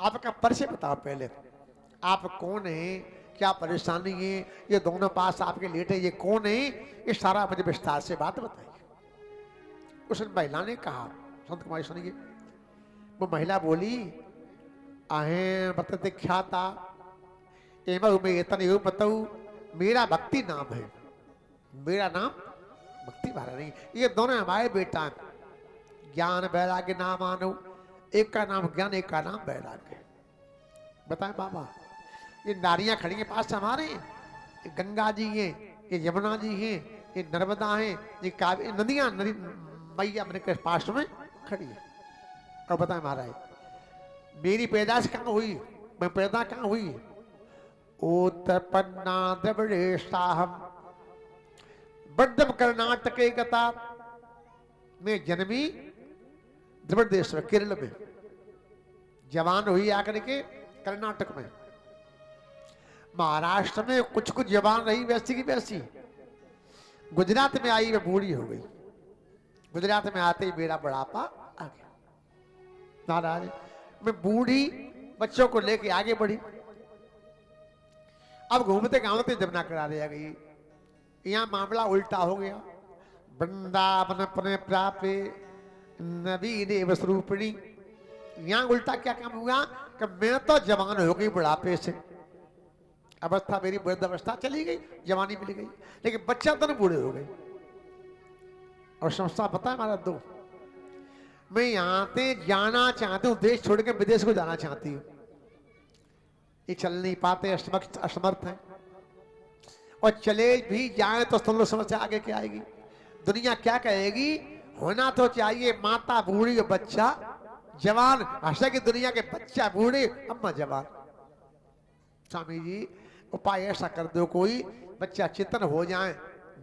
आपका परिचय बताओ पहले, आप कौन है, क्या परेशानी है, ये दोनों पास आपके लेटे ये कौन है, ये सारा मुझे विस्तार से बात बताइए। उस महिला ने कहा, संत कुमारी सुनिए, वो महिला बोली, आहे बतते ख्याता एवं में इतने योग बताऊ, मेरा भक्ति नाम है, मेरा नाम भक्ति मारा नहीं। ये दोनों हमारे बेटा हैं, ज्ञान वैराग्य नाम आनो, एक का नाम ज्ञान, एक का नाम वैराग्य। बताएं बाबा, ये नारियां खड़ी हैं पास हमारे, ये गंगा जी हैं, ये यमुना जी हैं, ये नर्मदा हैं, ये काव्य नदियां, नदी मैया अपने के पास में खड़ी है। और बताएं महाराज, मेरी पैदाश कहाँ हुई, मैं पैदा कहाँ हुई, उत्पन्ना द्रविड़ेशाहम बड्डम कर्नाटके गता, मैं जन्मी द्रविड़ देश में, केरल में, जवान हुई आकर के कर्नाटक में, महाराष्ट्र में कुछ कुछ जवान रही वैसी की वैसी, गुजरात में आई मैं बूढ़ी हो गई, गुजरात में आते ही मेरा बुढ़ापा आ गया। महाराज मैं बूढ़ी बच्चों को लेके आगे बढ़ी, अब घूमते घामते जमुना किनारे आ गई, यहाँ मामला उल्टा हो गया। वृंदावन अपने प्राप्त नवीन स्वरूपिणी, यहाँ उल्टा क्या काम हुआ कि मैं तो जवान हो गई बुढ़ापे से, अवस्था मेरी वृद्ध अवस्था चली गई, जवानी मिल गई, लेकिन बच्चा तो बूढ़े हो गए। और समस्या पता है हमारा दो, मैं यहाँ से जाना चाहती हूँ, देश छोड़ के विदेश को जाना चाहती हूँ, ये चल नहीं पाते, असमर्थ है, और चले भी जाए तो सुन लो समस्या आगे क्या आएगी, दुनिया क्या कहेगी। होना तो चाहिए माता बूढ़ी और बच्चा जवान, हंसेगी दुनिया के बच्चा बूढ़े अम्मा जवान। स्वामी जी उपाय ऐसा कर दो, कोई बच्चा चेतन हो जाए,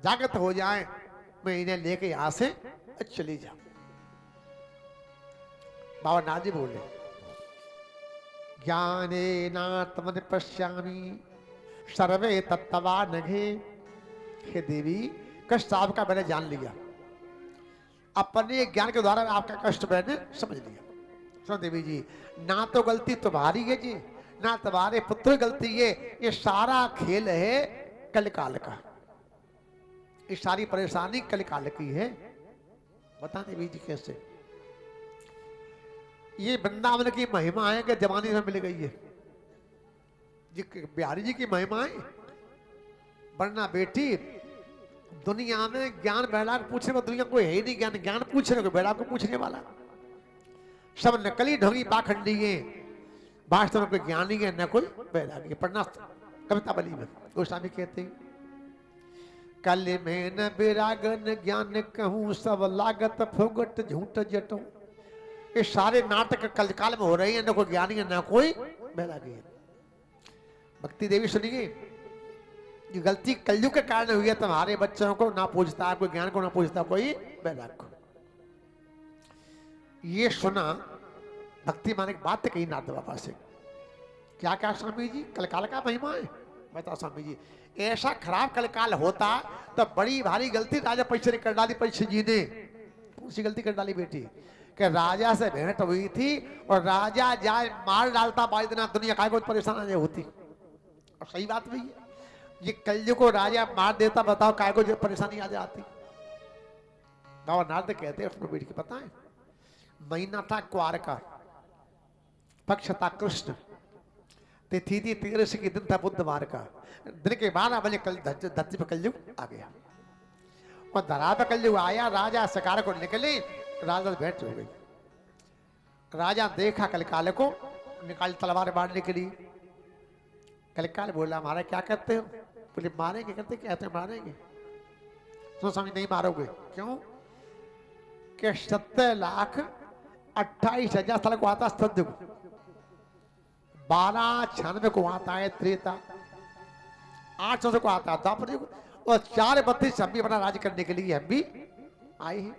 जागृत हो जाए, मैं इन्हें लेके यहां से चली जाऊं। बाबा नाजी बोले, ज्ञाने नात्मन पश्यामी सर्वे तत्वा नघे। हे देवी, कष्ट आपका मैंने जान लिया, अपने ज्ञान के द्वारा आपका कष्ट मैंने समझ लिया। सुनो देवी जी, ना तो गलती तुम्हारी है जी, ना तुम्हारे पुत्र गलती है, ये सारा खेल है कलिकाल का, ये सारी परेशानी कलिकाल की है। बता देवी जी कैसे, ये वृंदावन की महिमा है कि जवानी में मिल गई है जी, बिहारी जी की महिमा है। वरना बेटी दुनिया में ज्ञान वैराग पूछने वाला दुनिया कोई है ही नहीं, ज्ञान ज्ञान पूछने को वैराग को पूछने वाला सब नकली ढोंगी पाखंडी है, वास्तव में कोई ज्ञानी है न कोई वैरागी। पढ़ना कविता बली में गोस्वामी कहते हैं, कल में न विरागन ज्ञान कहूं सब लागत फोगट झूठ जटो। ये सारे नाटक कलकाल में हो रहे हैं, न कोई ज्ञानी है न कोई वैरागी है। भक्ति देवी सुनिए, ये गलती कलयुग के कारण हुई है, तुम्हारे बच्चों को ना पूछता कोई ज्ञान को, ना पूछता कोई वैराग को। ये सुना भक्ति माने की बात कही नारद बाबा से, क्या क्या स्वामी जी कलकाल का महिमा है। बताओ स्वामी जी, ऐसा खराब कलकाल होता तो बड़ी भारी गलती राजा परीक्षित ने कर डाली। परीक्षित जी ने उसी गलती कर डाली बेटी कि राजा से भेंट हुई थी और राजा जाए मार डालता, बाई दिन दुनिया काय को परेशान होती। और सही बात भी है, ये कलयुग को राजा मार देता, बताओ काय को परेशानी आ जाती। बाबा नारद कहते हैं उसमें बेटी की पता है, महीना था क्वार का, पक्ष था कृष्ण, तिथि थी 13 के दिन था बुधवार का, दिन के 12 बजे धरती पर कलयुग आ गया। और धरा पर कलयुग आया, राजा शिकार को निकले, राजा भेंट हो गई। राजा देखा कलिकाल को, निकाल तलवार मारने के लिए। कलिकाल बोला, हमारा क्या करते हो? बोले मारेंगे। करते क्या कहते मारेंगे? तो स्वामी नहीं मारोगे, क्यों? कि 70,28,000 साल को आता सत्य को, 1296 को आता है त्रेता, 800 को आता द्वापर युग, और 432 हम भी अपना राज करने के लिए हम भी आए हैं।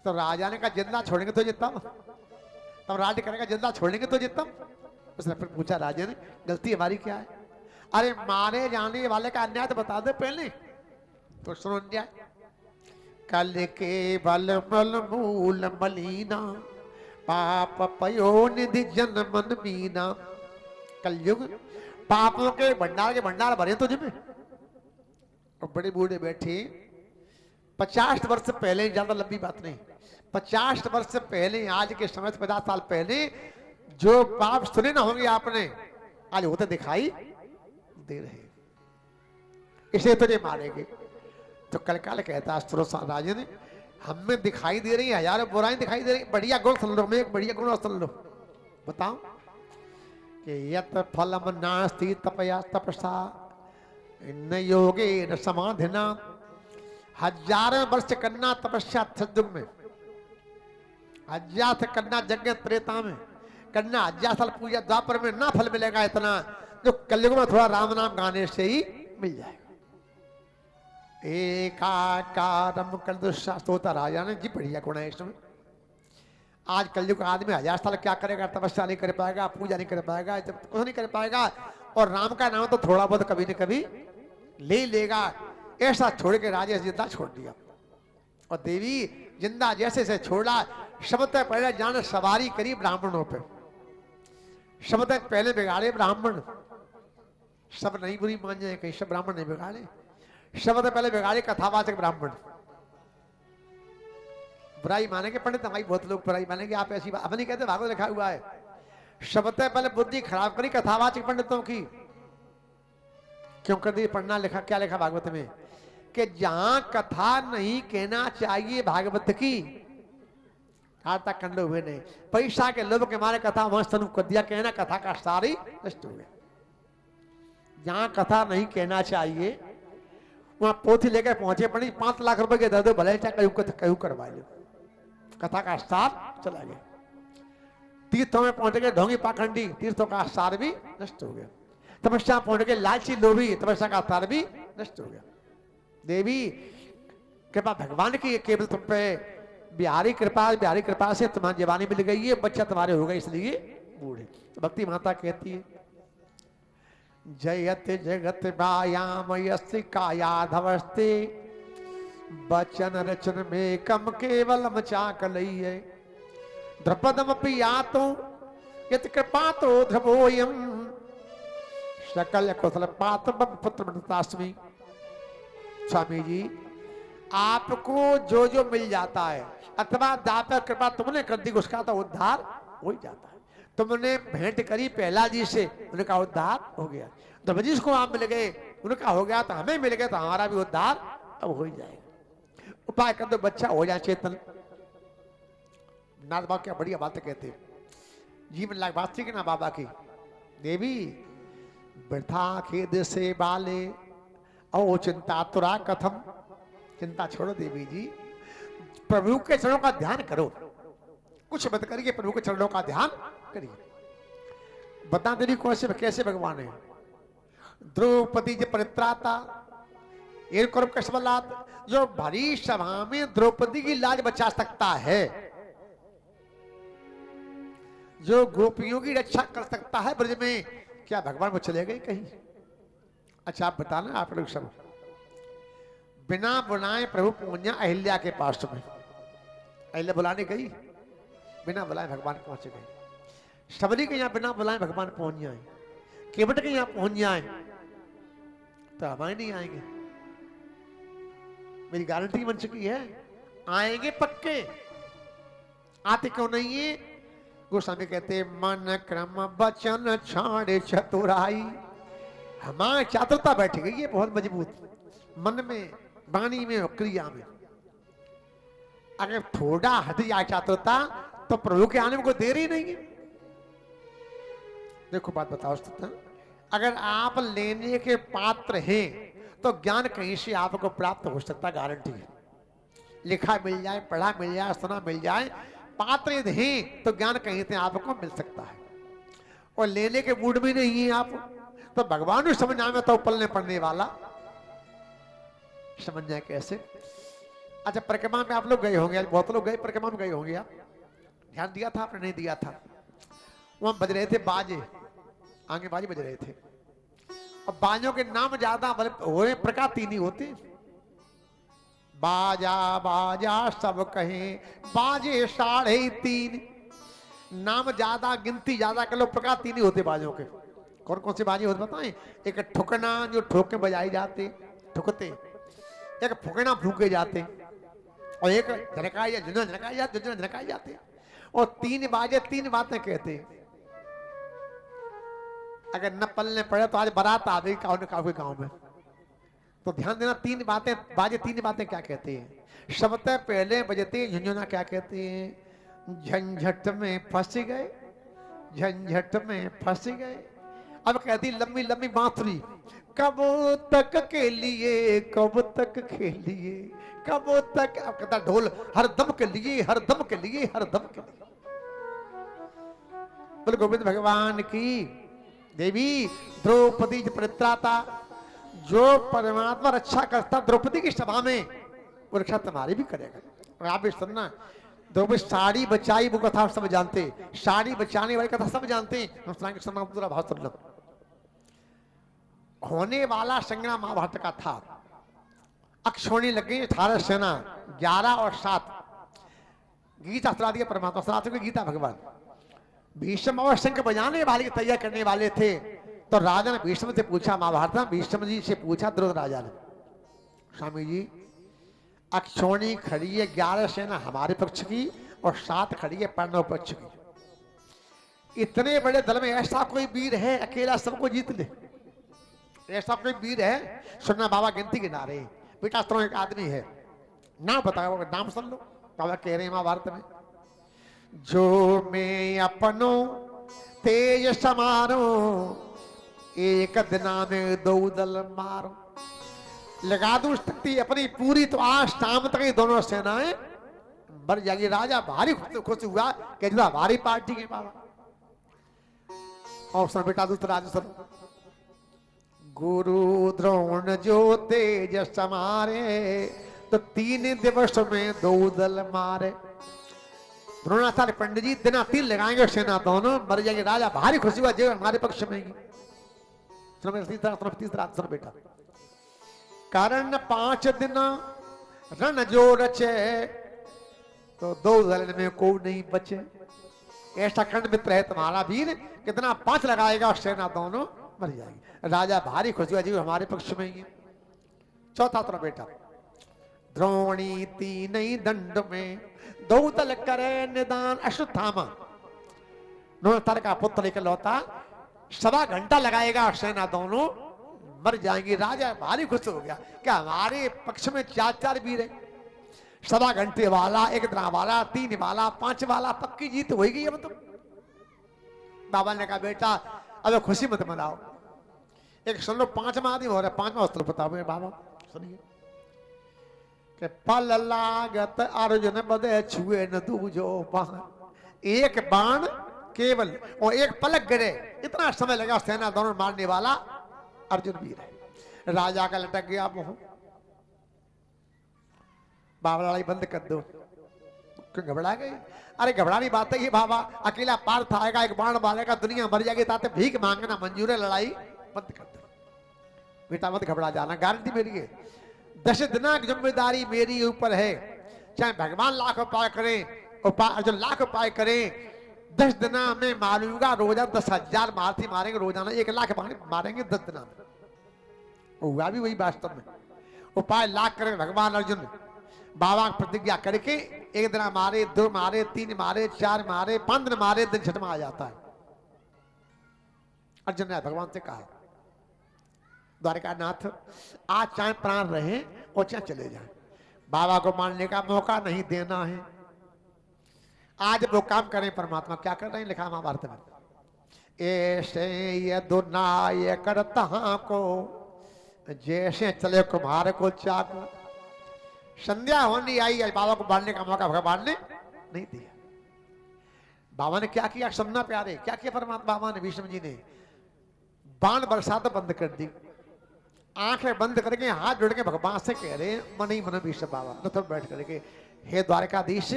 तो राजा ने कहा जिंदा छोड़ेंगे तो जितना, तब राज करेगा, जिंदा छोड़ेंगे तो जितना। उसने फिर पूछा राजा ने, गलती हमारी क्या है? अरे मारे जाने वाले का अन्याय तो बता दे पहले। तो सुनो अन्याय, कल के बल मल मूल मलीना पाप पयो निधि जन्मन मीना। कलयुग पापों के भंडार भरे तुझ में। और बड़े बूढ़े बैठे 50 वर्ष पहले, ज्यादा लंबी बात नहीं, 50 वर्ष पहले, आज के समय से 50 साल पहले जो पाप सुने ना होंगे आपने, आज होते दिखाई दे रहे, इसे तुझे मारेंगे। तो कल कहता राजन, हमें दिखाई दे रही है हजारों बुराई दिखाई दे रही, बढ़िया गुण सुन लो, मैं एक बढ़िया गुण सुन लो, बताओ कि यत फलम नास्ति तपया तपसा न योगे न समाधिना। हजारों वर्ष करना तपस्या सतयुग में, 1000 से करना यज्ञ त्रेता में, करना 1000 साल पूजा द्वापर में, ना फल मिलेगा इतना जो कलयुग में थोड़ा राम नाम गाने से ही मिल जाएगा। एकाकारम कलदुशास्त्र होता राजा ने जी, बढ़िया गुण है इसमें। आज कलयुग का आदमी 1000 साल क्या करेगा, तपस्या नहीं कर पाएगा, पूजा नहीं कर पाएगा, कुछ नहीं कर पाएगा, और राम का नाम तो थोड़ा बहुत कभी न कभी ले लेगा। ऐसा छोड़ के राजा जिंदा छोड़ दिया, और देवी जिंदा जैसे से छोड़ा। शब्द पहले जान सवारी करी ब्राह्मणों पे, शब्द पहले बिगाड़े ब्राह्मण, सब नहीं बुरी मान जाए कहीं, सब ब्राह्मण नहीं बिगाड़े, शब्द पहले बिगाड़े कथावाचक ब्राह्मण। बुराई मानेंगे पंडित, हमारी बहुत लोग बुराई मानेंगे, आप ऐसी बात नहीं कहते, भागवत लिखा हुआ है, शब्द पहले बुद्धि खराब करी कथावाचक पंडितों की। क्यों कर दी? पढ़ना लिखा, क्या लिखा भागवत में कि जहां कथा नहीं कहना चाहिए भागवत की, आज तक कंडे हुए नहीं, पैसा के लोभ के मारे कथा वहां शुरू कर दिया, कहना कथा का सारी नष्ट हो गया। जहां कथा नहीं कहना चाहिए वहां पोथी लेकर पहुंचे, पड़ी 5 लाख रुपए के दे दो, भले चाहे कहूं करवा लो, कथा का सार चला गया। तीर्थों में पहुंच गए ढोंगी पाखंडी, तीर्थों का सार भी नष्ट हो गया। तपस्या पहुंच गए लालची लोभी, तपस्या का सार भी नष्ट हो गया। देवी कृपा भगवान की, केवल तुम पे बिहारी कृपा से तुम्हारी जवानी मिल गई है, बच्चा तुम्हारे हो गए इसलिए बूढ़े। तो भक्ति माता कहती है जयत जगत व्यायाम यस्य कायाधवस्ते बचन रचन में कम केवल मचाकलैये द्रपदमपि यातो यत कृपा तो ध्रुवोयम सकल कुशल पात्र पुत्र मनतास्मि। स्वामी जी, आपको जो जो मिल जाता है अथवा दाता कृपा तुमने कर दी, उसका तो उद्धार हो ही जाता है। तुमने भेंट करी पहला जी से, उनका उद्धार हो गया। तो जिसको आप मिल गए उनका हो गया, तो हमें मिल गया, तो हमारा भी उद्धार अब हो ही जाएगा। उपाय कर दो, बच्चा हो जाए चेतन। नाथ बाबा क्या बढ़िया बात कहते, जीवन लाख बात थी कि ना बाबा की। देवी वृथा खेद से बाले ओ चिंता तुरा कथम, चिंता छोड़ो देवी जी, प्रभु के चरणों का ध्यान करो, कुछ मत करिए, प्रभु के चरणों का ध्यान करिए। बता देवी कैसे भगवान है। द्रौपदी जी परित्राता जो भरी सभा में द्रौपदी की लाज बचा सकता है, जो गोपियों की रक्षा कर सकता है ब्रज में, क्या भगवान वो चले गए कहीं? अच्छा आप बताना, आप लोग सब बिना बुलाए प्रभु पहुंचा अहिल्या के पास में। अहिल्या बुलाने गई, बिना बुलाए भगवान पहुंच गए। सबरी के यहाँ बिना बुलाए भगवान पहुंच जाए, केवट के यहाँ पहुंच जाए, तो हमारे नहीं आएंगे, मेरी गारंटी बन चुकी है, आएंगे पक्के। आते क्यों नहीं है? गोस्वामी कहते मन क्रम बचन छाड़े चतुराई। हमारी चातुरता बैठ गई है बहुत मजबूत, मन में, वाणी में और क्रिया में। अगर थोड़ा हट जाए चातुरता तो प्रभु के आने में कोई देर ही नहीं है। देखो बात बताओ, अगर आप लेने के पात्र हैं तो ज्ञान कहीं से आपको प्राप्त हो सकता, गारंटी है। लिखा मिल जाए, पढ़ा मिल जाए, सुना मिल जाए, पात्र यदि हैं तो ज्ञान कहीं से आपको मिल सकता है। और लेने के मूड में नहीं है आप, तो भगवान भी समझ आए तो पलने पड़ने वाला, समझ जाए कैसे। अच्छा परिक्रमा में आप लोग गए होंगे, बहुत लोग गए परिक्रमा में गए होंगे, आप ध्यान दिया था आपने? नहीं दिया था। वहां बज रहे थे बाजे, आगे बाजे बज रहे थे, और बाजों के नाम ज्यादा हो प्रकार 3 ही होते, बाजा बाजा सब कहें बाजे 3.5। नाम ज्यादा गिनती ज्यादा कर लो, प्रकार तीन ही होते बाजों के। कौन कौन से बाजे होते बताएं? एक ठुकना जो ठोक के बजाई जाते ठुकते, एक फुकना फूके जाते, और एक झनकाई झनकाई जाते झनकाई जाते, और तीन बाजे तीन बातें कहते। अगर न पलने पड़े तो आज बारात आ गई काफी गांव में, तो ध्यान देना तीन बातें बाजे तीन बातें क्या कहते हैं। सबसे पहले बजते झुंझुना क्या कहते हैं? झंझट में फंस गए, झंझट में फंस गए। अब कहती लंबी लंबी बांसुरी, कब तक के लिए कब तक खेलिए कब तक। अब कहता ढोल, हर दम के लिए हर दम के लिए हर दम के लिए। बोले गोविंद भगवान की। देवी द्रौपदी परित्राता, जो परमात्मा रक्षा करता द्रौपदी की सभा में, वो रक्षा तुम्हारी भी करेगा। और आप भी सुनना, द्रौपदी साड़ी बचाई वो कथा सब जानते, साड़ी बचाने वाली कथा सब जानते। हम सुनाएंगे, सुनना पूरा भाव सुन लो। होने वाला संग्राम महाभारत का था। अक्षोणी लग गई 18 सेना, 11 और 7 गीता सुना दिया परमात्मा, सुनाते हुए गीता भगवान। भीष्म और शंख बजाने वाले की तैयार करने वाले थे, तो राजा ने भीष्म से पूछा, महाभारत में भीष्म जी से पूछा द्रुपद राजा ने, स्वामी जी अक्षोणी खड़ी है 11 सेना हमारे पक्ष की और 7 खड़ी है पांडव पक्ष की। इतने बड़े दल में ऐसा कोई वीर है अकेला सबको जीत ले? ऐसा कोई वीर है? सुनना बाबा गिनती गिना रहे, बेटा तो एक आदमी है, नाम बताओ, नाम सुन लो। बाबा कह रहे हैं महाभारत में, जो मैं अपनो तेज समारो, एक दिना में 2 दल मारो। लगा दूं शक्ति अपनी पूरी, तो आज शाम तक ये दोनों सेनाएं मर जाएगी। राजा भारी खुश हुआ कि जो हमारी पार्टी के बाबा। और सुन बेटा दूसरा राजा सुन, गुरु द्रोण जो तेज समारे, तो 3 दिवस में 2 दल मारे। द्रोणाचार्य पंडित जी दिना 3 लगाएंगे, सेना दोनों मर जाएंगे। राजा भारी खुशी हुआ, जो हमारे पक्ष में ही। तीसरा सुन बेटा, कारण 5 दिन रण जो रचे, तो 2 दल में को नहीं बचे। ऐसा खंड मित्र है तुम्हारा वीर, कितना 5 लगाएगा और सेना दोनों मर जाएगी। राजा भारी खुशी हुआ, जी हमारे पक्ष में ही। चौथा तरह बेटा, द्रोणी 3 दंड में 2 दल करे निदान। अश्वत्थामा नोतर का पुत्र लेकर लौटा, 1.25 घंटा लगाएगा और सेना दोनों मर जाएंगी। राजा भारी खुश हो गया, क्या हमारे पक्ष में 4 वीर है। 1.25 घंटे वाला, 1 दिन वाला, 3 वाला, 5 वाला, पक्की जीत हो गई है। मतलब बाबा ने कहा बेटा अब खुशी मत मनाओ, एक सुन लो 5वां आदमी हो रहा है, 5वां अस्त्र बताओ बाबा सुनिए। कि पल लागत अर्जुन बदे छुए न दूजो बाण, एक बाण केवल और एक पलक गिरे, इतना समय लगा सेना दोनों मारने वाला अर्जुन वीर है। राजा का लटक गया मुंह, बाबा लड़ाई बंद कर दो। क्यों घबरा गई? अरे घबरानी बात है ये बाबा, अकेला पार्थ आएगा, एक बाण मारेगा, दुनिया मर जाएगी, ताते भीख मांगना मंजूर है, लड़ाई बंद कर दो। बेटा मत घबरा जाना, गारंटी मेरी है। 10 दिन की जिम्मेदारी मेरी ऊपर है, चाहे भगवान लाख उपाय करें, जो लाख उपाय करें, 10 दिन में मारूंगा। रोजा 10,000 मारती मारेंगे रोजाना, 1 लाख मारेंगे 10 दिन में। हुआ भी वही वास्तव में, उपाय लाख करेंगे भगवान अर्जुन। बाबा प्रतिज्ञा करके 1 दिन मारे, 2 मारे, 3 मारे, 4 मारे, 5 दिन मारे, दिन छठ में आ जाता है। अर्जुन ने भगवान से कहा, द्वारिका नाथ आज चाहे प्राण रहे और चाहे चले जाए, बाबा को मानने का मौका नहीं देना है। आज वो काम करें। परमात्मा क्या कर रहे हैं लिखा महाभारत में, ऐसे ये दुनाय करता को जैसे चले कुम्हार को चाकू। संध्या होनी आई, बाबा को मारने का मौका भगवान ने नहीं दिया। बाबा ने क्या किया सुनना प्यारे, क्या किया परमात्मा बाबा ने, भीष्म जी ने बाण बरसात बंद कर दी, आंखें बंद करके हाथ जोड़ के भगवान से कह रहे हैं, मन ही मन भीष्म बाबा न तो बैठ करके, हे द्वारकाधीश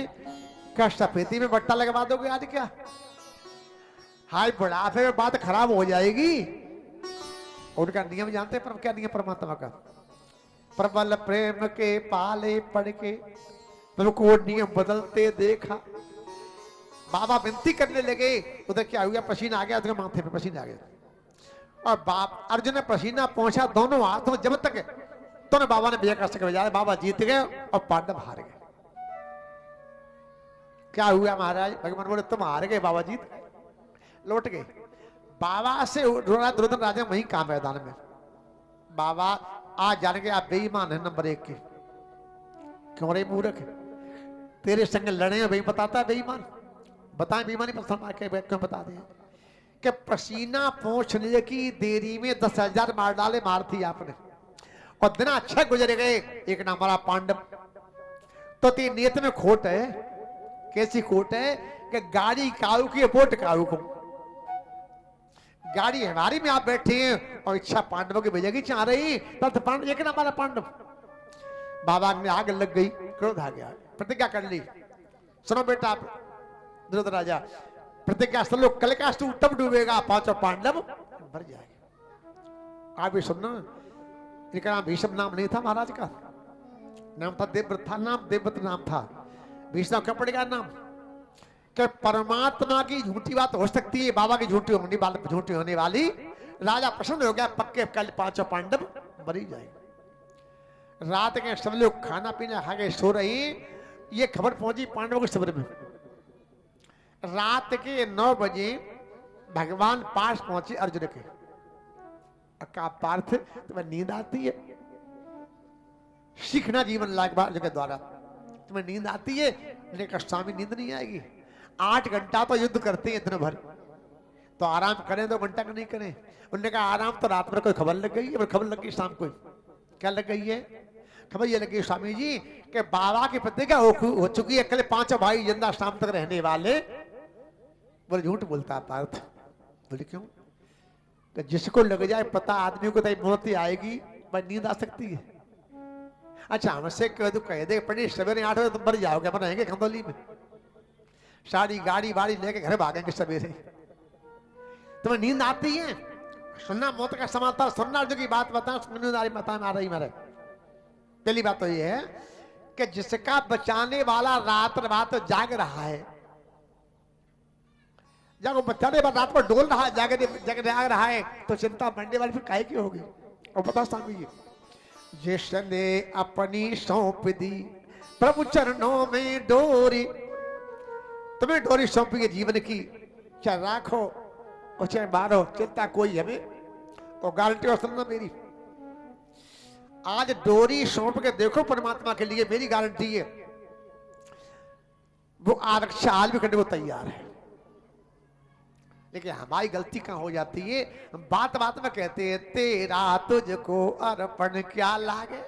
क्या सफेदी में बट्टा लगवा दोगे आज क्या? हाय बुढ़ापे में बात खराब हो जाएगी। उनका नियम जानते हैं, पर क्या नियम परमात्मा का, प्रबल प्रेम के पाले पड़ के प्रभु को नियम बदलते देखा। बाबा विनती करने लगे, उधर क्या हुआ, पसीना आ गया, उधर माथे पे पसीना आ गया। और बाप अर्जुन ने पसीना पहुंचा दोनों हाथों, जब तक तो बाबा ने विजय कष्ट बजाया, बाबा जीत गए और पांडव हार गए। क्या हुआ महाराज? भगवान बोले तुम हार गए, बाबा जीत गए, लौट गए। बाबा से दुर्योधन राजा वहीं कहा मैदान में, बाबा आज जान के आप बेईमान है नंबर 1 के। क्यों रे मूर्ख, तेरे संग लड़े वही बताता है बेईमान। बताएं बेईमानी पसंद क्यों बता दें कि पसीना पहुंचने की देरी में 10,000 मार डाले, मार थी आपने, और दिन अच्छे गुजर गए। एक नाम हमारा पांडव, तो तीन नियत में खोट है। कैसी खोट है कि गाड़ी काऊ की पोट काऊ को, गाड़ी हमारी में आप बैठे हैं और इच्छा पांडवों की भेजेगी चाह रही, तब पांडव एक नाम हमारा पांडव। बाबा में आग लग गई, क्रोध आ गया, प्रतिज्ञा कर ली। सुनो बेटा आप दुर्योधन राजा, प्रतिज्ञा सुन लो, कल का स्तूप तब डूबेगा पांचों पांडव भर जाएंगे। आप भी सुनना, इनका नाम भीष्म नाम नहीं था महाराज का, नाम था देवव्रत, था नाम देवव्रत नाम था। भीष्म क्या पड़ेगा नाम? कि परमात्मा की झूठी बात हो सकती है, बाबा की झूठी होने वाली। राजा प्रसन्न हो गया, पक्के कल पांचों पांडव मरी जाएंगे। रात के सब लोग खाना पीना खा के सो रहे, ये खबर पहुंची पांडवों के शिविर में। रात के 9 बजे भगवान पास पहुंचे अर्जुन के। का पार्थ तुम्हें नींद आती है? सीखना जीवन लाग अर्जुन के द्वारा, तुम्हें नींद आती है? मैंने कहा स्वामी नींद नहीं आएगी, 8 घंटा तो युद्ध करते हैं दिन भर, तो आराम करें 2 घंटा का नहीं करें। उन्होंने कहा आराम तो रात भर कोई खबर लग गई है, खबर लग गई शाम को। क्या लग गई है खबर? ये लगी स्वामी जी कि बाबा की प्रतिज्ञा हो चुकी है, कल 5 भाई जिंदा शाम तक रहने वाले। बोले झूठ बोलता पार्थ। बोले क्यों? कि जिसको लग जाए पता आदमी को तो मौत ही आएगी, भाई नींद आ सकती है। अच्छा हमसे कह दे पड़ी सवेरे 8 बजे तुम मर जाओगे, अपन रहेंगे खंदौली में, सारी गाड़ी वाड़ी लेके घर भागेंगे सवेरे। तुम्हें नींद आती है? सुनना मौत का समाचार, सुनना जो की बात बताओ, आ रही मेरे। पहली बात तो ये है कि जिसका बचाने वाला रात रात जाग रहा है, जब वो बचाने वाला रात पर डोल रहा है, जाग रहा है, तो चिंता बढ़ने वाली फिर काहे की होगी? और बता स्वामी जी, जिसने अपनी सौंप दी प्रभु चरणों में डोरी, तुम्हें डोरी सौंपी है जीवन की, चाहे राखो और चाहे मारो, चिंता कोई हमें। और गारंटी और सुनना मेरी, आज डोरी सौंप के देखो परमात्मा के लिए, मेरी गारंटी है वो आरक्षा आज भी करने को तैयार है। लेकिन हमारी गलती कहां हो जाती है, बात बात में कहते हैं तेरा तुझको अर्पण क्या लागे।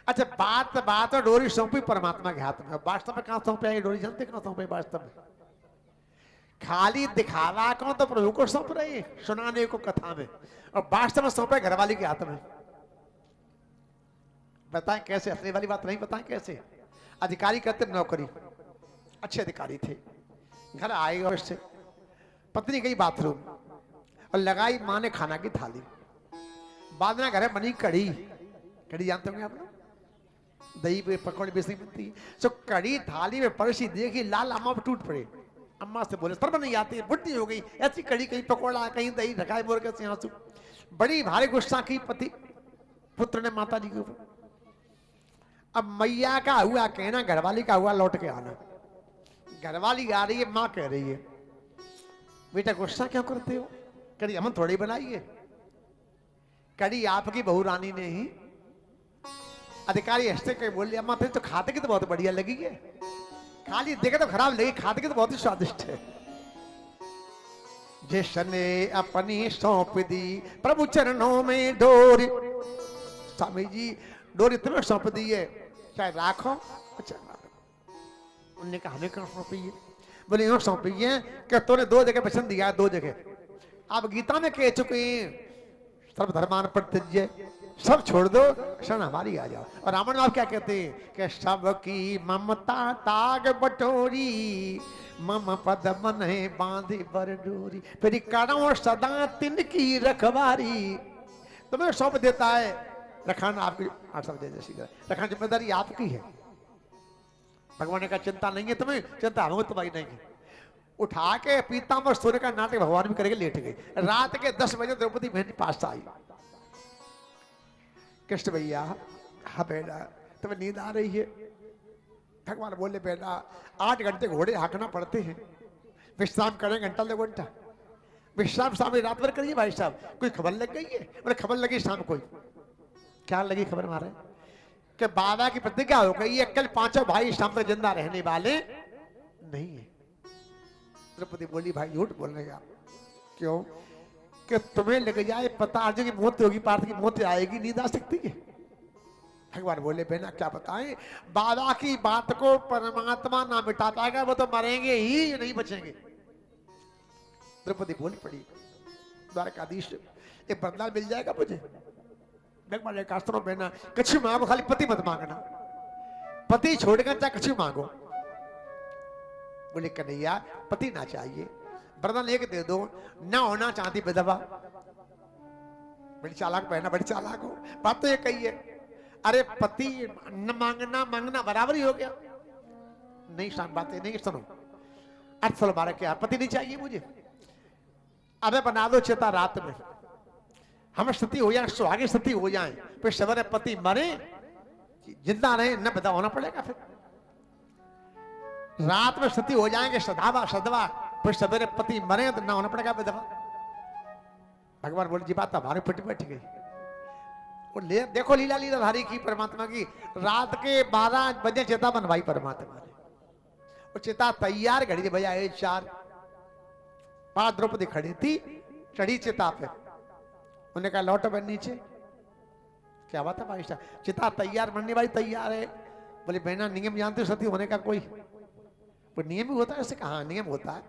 अच्छा बात बात में डोरी सौंपी परमात्मा के हाथ में, वास्तव में कहां सौंपे डोरी? जानते कहां सौंपे वास्तव में? खाली दिखावा कौन तो प्रभु को सौंप रहे, सुनाने को कथा में, और वास्तव में सौंपे घरवाली के हाथ में। बताएं कैसे? अपनी वाली बात नहीं बताएं कैसे? अधिकारी करते नौकरी, अच्छे अधिकारी थे, घर आए और इससे पत्नी गई बाथरूम और लगाई मां ने खाना की थाली, बाद में घर में बनी कड़ी। कड़ी जानते होंगे आप लोग, दही पे पकौड़ी बेचनी बनती है। सो कड़ी थाली में परसी देखी, लाल अम्मा पे टूट पड़े। अम्मा से बोले शर्म नहीं आती, बुढ़ी हो गई, ऐसी कड़ी कहीं पकौड़ा कहीं दही ढकाए बोल के आंसू। बड़ी भारी गुस्सा की पति पुत्र ने माता जी के ऊपर। अब मैया का हुआ कहना, घरवाली का हुआ लौट के आना। घरवाली आ रही है, माँ कह रही है बेटा गुस्सा क्यों करते हो? कड़ी हम थोड़ी बनाई है, कड़ी आपकी बहू रानी ने ही। अधिकारी हंसते कहीं बोल लिया, अम्मा फिर तो खाते की तो बहुत बढ़िया लगी है, खाली देखे तो खराब लगी, खाते की तो बहुत ही स्वादिष्ट है। जिसने अपनी सौंप दी प्रभु चरणों में डोरी, स्वामी जी डोरी तुम्हें सौंप दी है, चाहे राखो अच्छा। उन्होंने कहा हमें कहां सौंपी है? बोले यूं सौंपी है कि तूने 2 जगह वचन दिया, 2 जगह आप गीता में कह चुके हैं, सर्वधर्मान परित्यज्य, सब छोड़ दो, शरण हमारी आ जाओ। और रावण आप क्या कहते हैं कि सबकी ममता ताग बटोरी, मम पद मन है बांधे बर डोरी, फिर करो सदा तिनकी रखवारी। तुम्हें सौंप देता है, रखाना आपकी, रखाना जिम्मेदारी आपकी है। भगवान ने कहा चिंता नहीं है तुम्हें, चिंता हमें तुम्हारी नहीं है। उठा के पीताम्बर सूर्य का नाटक भगवान भी करके लेट गए। रात के 10 बजे द्रौपदी बहन पास आई। कृष्ण भैया, हाँ बेटा तुम्हें नींद आ रही है? भगवान बोले बेटा 8 घंटे घोड़े हाँकना पड़ते हैं, विश्राम करें घंटा 2 घंटा विश्राम शाम रात भर करिए भाई साहब। कोई खबर लग गई है? बोले खबर लगी शाम को। क्या लगी खबर मारे? कि बाबा की प्रतिज्ञा हो गई है, कल 5 भाई शाम तक जिंदा रहने वाले नहीं है। द्रौपदी बोली भाई झूठ बोल रहे आप। क्यों? कि तुम्हें लग जाए पता अर्जुन की मौत होगी, पार्थ की मौत आएगी, नींद आ सकती है? भगवान बोले बहना क्या बताएं, बाबा की बात को परमात्मा ना मिटा पाएगा, वो तो मरेंगे ही, नहीं बचेंगे। द्रौपदी बोल पड़ी द्वारकाधीश एक बदला मिल जाएगा मुझे? भगवान ने कहा सुनो बहना, कछु मांगो खाली पति मत मांगना, पति छोड़कर चाहे कछु मांगो। बोले कन्हैया पति ना चाहिए, वरदान एक दे दो, ना होना चाहती विधवा। बड़ी चालाक बहना, बड़ी चालाक हो। बात तो ये कही है, अरे पति न मांगना मांगना बराबर ही हो गया। नहीं शाम बातें नहीं सुनो, अर्थ मारा क्या पति नहीं चाहिए मुझे? अबे बना दो चिता रात में, हम स्थिति हो जाए, सुहागी स्थिति हो जाए, फिर सवेरे पति मरे जिंदा रहे न विधवा होना पड़ेगा। फिर रात में स्थिति हो जाएंगे सदावा सदवा, फिर सवेरे पति मरे तो ना होना पड़ेगा विधवा। भगवान बोले जी बात हमारे पिट बैठ गई। और ले देखो लीला लीलाधारी की परमात्मा की, रात के 12 बजे चिता बनवाई परमात्मा ने, और चिता तैयार, घड़ी बजाए 4। पांच द्रौपदी खड़ी थी, चढ़ी चिता पे, उन्होंने कहा लौटो बहन नीचे। क्या बात है भाई साहब, चिता तैयार, बनने वाली तैयार है। बोले बहना नियम जानते हो सती होने का? कोई नियम ही होता है ऐसे? कहा नियम होता है?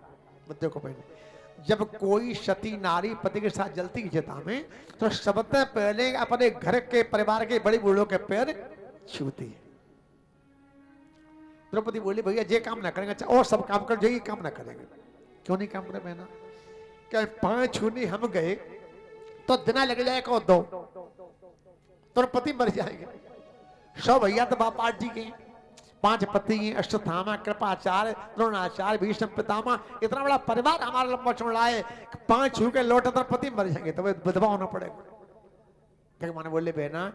मुद्दे को पहले जब कोई सती नारी पति के साथ जलती की चिता में, तो सबसे पहले अपने घर के परिवार के बड़े बूढ़ों के पैर छूती है। द्रौपदी बोली भैया ये काम ना करेंगे, और सब काम कर, जो ये काम ना करेंगे। क्यों नहीं काम करे बहना? क्या 5 छूनी हम गए तो दिना लग जाएगा, 2 तो पति मर जाएंगे। 100 भैया तो बाप 8 जी के, 5 पति हैं, अश्वत्थामा, कृपाचार्य, द्रोणाचार्य, भीष्म पितामह, इतना बड़ा परिवार हमारा लंबा चौड़ा है। 5 छू के लौटे तो पति मर जाएंगे, तो विधवा होना पड़ेगा। भगवान बोले बहना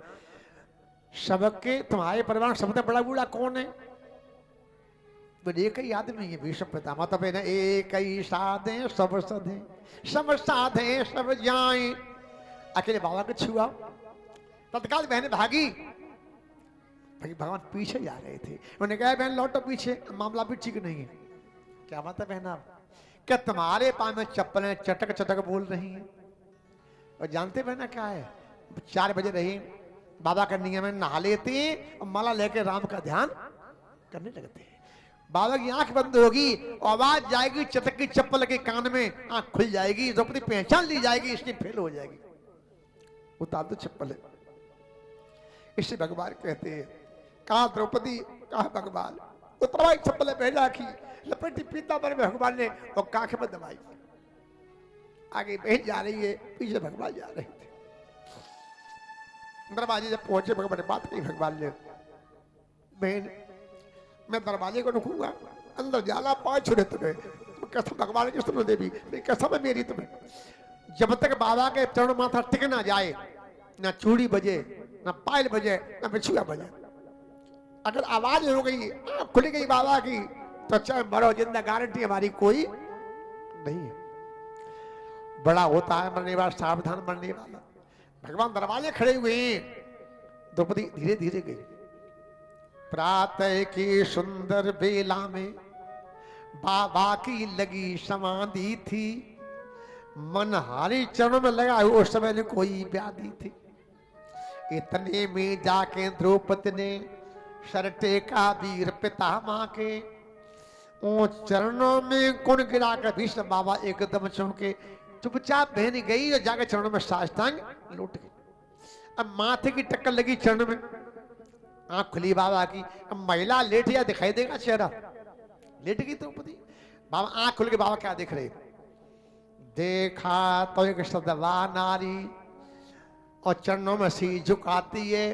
सबके तुम्हारे परिवार सबसे बड़ा बूढ़ा कौन है? बोले एक ही आदमी है, भीष्म पितामह। तो बहना एक ही साधे सब सधे, सब साधे सब जाए। अकेले बाबा को छुआ, तत्काल बहने भागी। भगवान पीछे जा रहे थे, उन्होंने कहा बहन लौटो पीछे, मामला भी ठीक नहीं है। क्या बात है बहना? क्या तुम्हारे पाँव में चप्पलें चटक चटक बोल रही हैं? और जानते बहना क्या है, 4 बजे रही, बाबा का नियम में नहा लेते हैं और माला लेके राम का ध्यान करने लगते हैं। बाबा की आंख बंद होगी, आवाज जाएगी चटक की चप्पल के कान में, आंख खुल जाएगी, द्रौपदी पहचान ली जाएगी, इसकी फेल हो जाएगी। उतार दो चप्पल। इससे भगवान कहते हैं, कहा द्रौपदी, कहा भगवान, उतरवाई चप्पल पहना की, लपेटी पीताम्बर में भगवान ने और कांख में दबाई। आगे बहन जा रही है, पीछे भगवान जा रहे थे। दरवाजे जब पहुंचे, भगवान ने बात कही। भगवान ने, बहन मैं दरवाजे को रुकूंगा, अंदर जाला 5 छुरे तुम्हें, कसम भगवान की सुनो देवी, कसम है मेरी तुम्हें, जब तक बाबा के चरण माथा टिक ना जाए, ना चूड़ी बजे, ना पायल बजे, ना बिछुआ बजे, अगर आवाज हो गई, खुल गई बाबा की, तो चाहे मरो जिंदा, गारंटी हमारी कोई नहीं है। बड़ा होता है मरने वाला, सावधान मरने वाला। भगवान दरवाजे खड़े हुए हैं, द्रौपदी धीरे धीरे गई। प्रातः की सुंदर बेला में बाबा की लगी समाधि थी, मनहारी चरण में लगा उस समय ने कोई व्याधि थी। इतने में जाके द्रौपदी ने सर टेका वीर पितामह के, चरणों में कुन गिरा कर भीष्म बाबा एकदम चौंके। चुपचाप बहन गई और जाकर चरणों में साष्टांग लौट गई। अब माथे की टक्कर लगी चरण में, आंख खुली बाबा की। अब महिला लेट या दिखाई देगा चेहरा, लेट गई द्रौपदी। बाबा आंख खुल के बाबा क्या देख रहे, देखा तो एक सदवा नारी और चरणों में सी झुकाती है,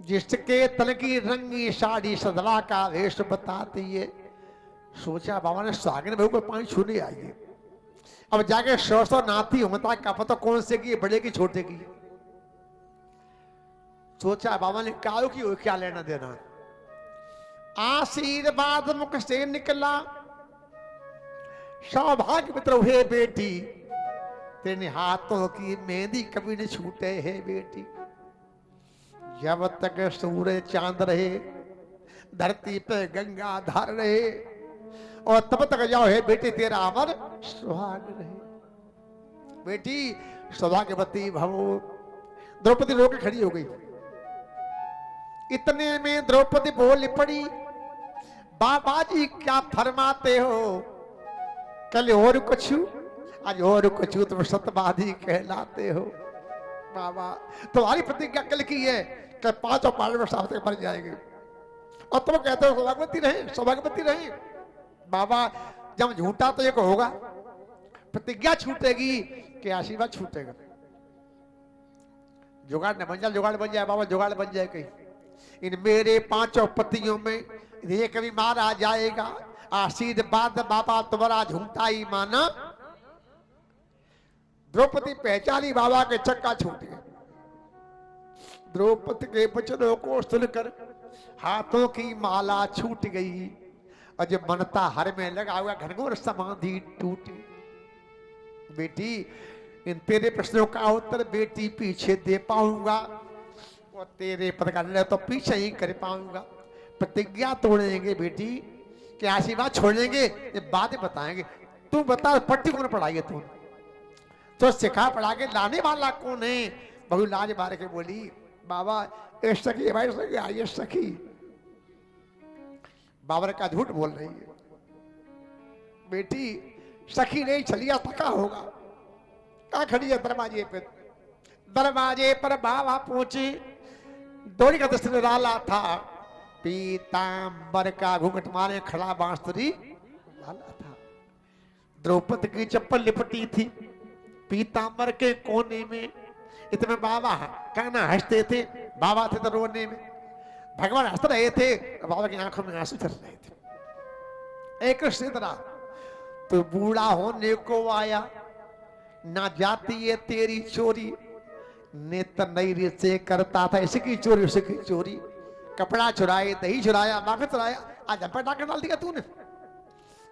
जिसके तन की रंगी साड़ी सदवा का वेश बताती है। सोचा बाबा ने सागर बहू को पानी छूने आइए। अब जाके सौ नाती होता क्या पता कौन से की, बड़े की छोटे की। सोचा बाबा ने कायो की हो, क्या लेना देना। आशीर्वाद मुख से निकला, सौभाग्य मित्र हे बेटी, तेरे हाथों की मेहंदी कभी न छूटे है बेटी। जब तक सूरज चांद रहे, धरती पे गंगा धार रहे, और तब तक जाओ है बेटी तेरा अमर सुहाग रहे। बेटी सौभाग्यवती भवो। द्रौपदी रो के खड़ी हो गई। इतने में द्रौपदी बोल पड़ी, बाबा जी क्या फरमाते हो, कल और कुछ आज और कुछ तुम सतवादी कहलाते हो। बाबा तुम्हारी प्रतिज्ञा कल की है कि 5 और 5 वर्ष तक मर जाएंगे, और तुम कहते हो सौभाग्यवती रहे, सौभाग्यवती रहे। बाबा जब झूठा तो एक होगा, प्रतिज्ञा छूटेगी कि आशीर्वाद छूटेगा। जुगाड़ न बन जाए, जुगाड़ बन जाए बाबा, जुगाड़ बन जाए कहीं। इन मेरे 5 पतियों में ये कभी मारा जाएगा, आशीर्वाद बाबा तुम्हारा झूठा ही माना। द्रौपदी पहचानी बाबा के चक्का छूट गए। द्रौपदी के वचनों को सुनकर हाथों की माला छूट गई, और जो मनता हर में लगा हुआ घनघोर समाधि टूटी। बेटी इन तेरे प्रश्नों का उत्तर बेटी पीछे दे पाऊंगा, और तेरे पद का निर्णय तो पीछे ही कर पाऊंगा। प्रतिज्ञा तोड़ेंगे बेटी कि आशीर्वाद छोड़ेंगे, ये बातें बताएंगे। तू बता पट्टी कौन पढ़ाई है, तू तो सिखा पढ़ा के लाने वाला कौन है। बहु लाज मार के बोली, बाबा ए सखी भाई सखी आइए सखी। बाबर का झूठ बोल रही है बेटी, सखी नहीं चलिया थका होगा। कहाँ खड़ी है दरवाजे पे। दरवाजे पर बाबा पहुंचे, दौड़ी का दस्त डाला था, पीतांबर का घूंघट मारे खड़ा बांसुरी वाला था। द्रौपदी की चप्पल लिपटी थी पीतांबर के कोने में। इतने बाबा कहना हंसते थे, बाबा थे तो रोने में। भगवान हंस रहे थे, बाबा की आंखों में आंसू चल रहे थे। एक कृष्ण तो बूढ़ा होने को आया, ना जाती है तेरी चोरी। नेत्र नई से करता था इसकी चोरी उसकी चोरी। कपड़ा चुराए, दही चुराया, माखन चुराया, आज हम डाकर डाल दिया तूने।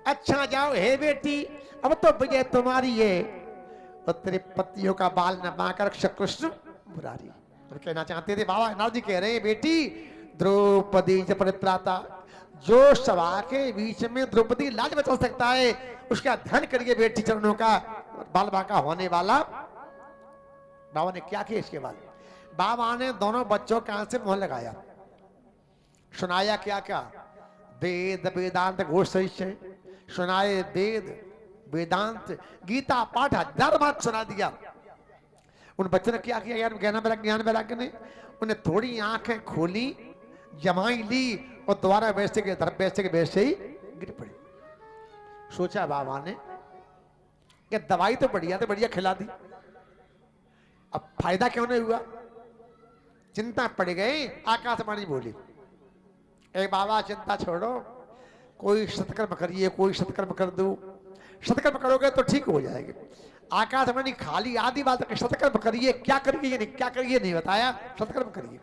अच्छा जाओ हे बेटी, अब तो विजय तुम्हारी है, और तेरे पतियों का बाल न बांकर कृष्ण मुरारी। और कहना चाहते थे बाबा नारद जी कह रहे हैं, बेटी द्रौपदी च परित्राता, जो सभा के बीच में द्रौपदी लाज बचा सकता है उसका ध्यान करिए बेटी चरणों का। बाल बांका होने वाला बाबा ने क्या किया इसके बाद, बाबा ने दोनों बच्चों के हाथ से मोहर लगाया, सुनाया क्या क्या, वेद वेदांत घोष सुनाए, वेद वेदांत गीता पाठ 1000 बार सुना दिया। उन बच्चों ने क्या किया यार, ज्ञान वैराग्य ने उन्हें थोड़ी आंखें खोली, जमाई ली, और दोबारा वैसे के वैसे ही गिर पड़ी। सोचा बाबा ने कि दवाई तो बढ़िया खिला दी, अब फायदा क्यों नहीं हुआ। चिंता पड़ गई, आकाशवाणी बोली, ए बाबा चिंता छोड़ो, कोई सत्कर्म करिए, कोई सत्कर्म कर दो, सत्कर्म करोगे तो ठीक हो जाएगा। आकाशवाणी खाली आधी बात सत्कर्म करिए, क्या करिए नहीं, क्या करिए नहीं बताया, सत्कर्म करिए।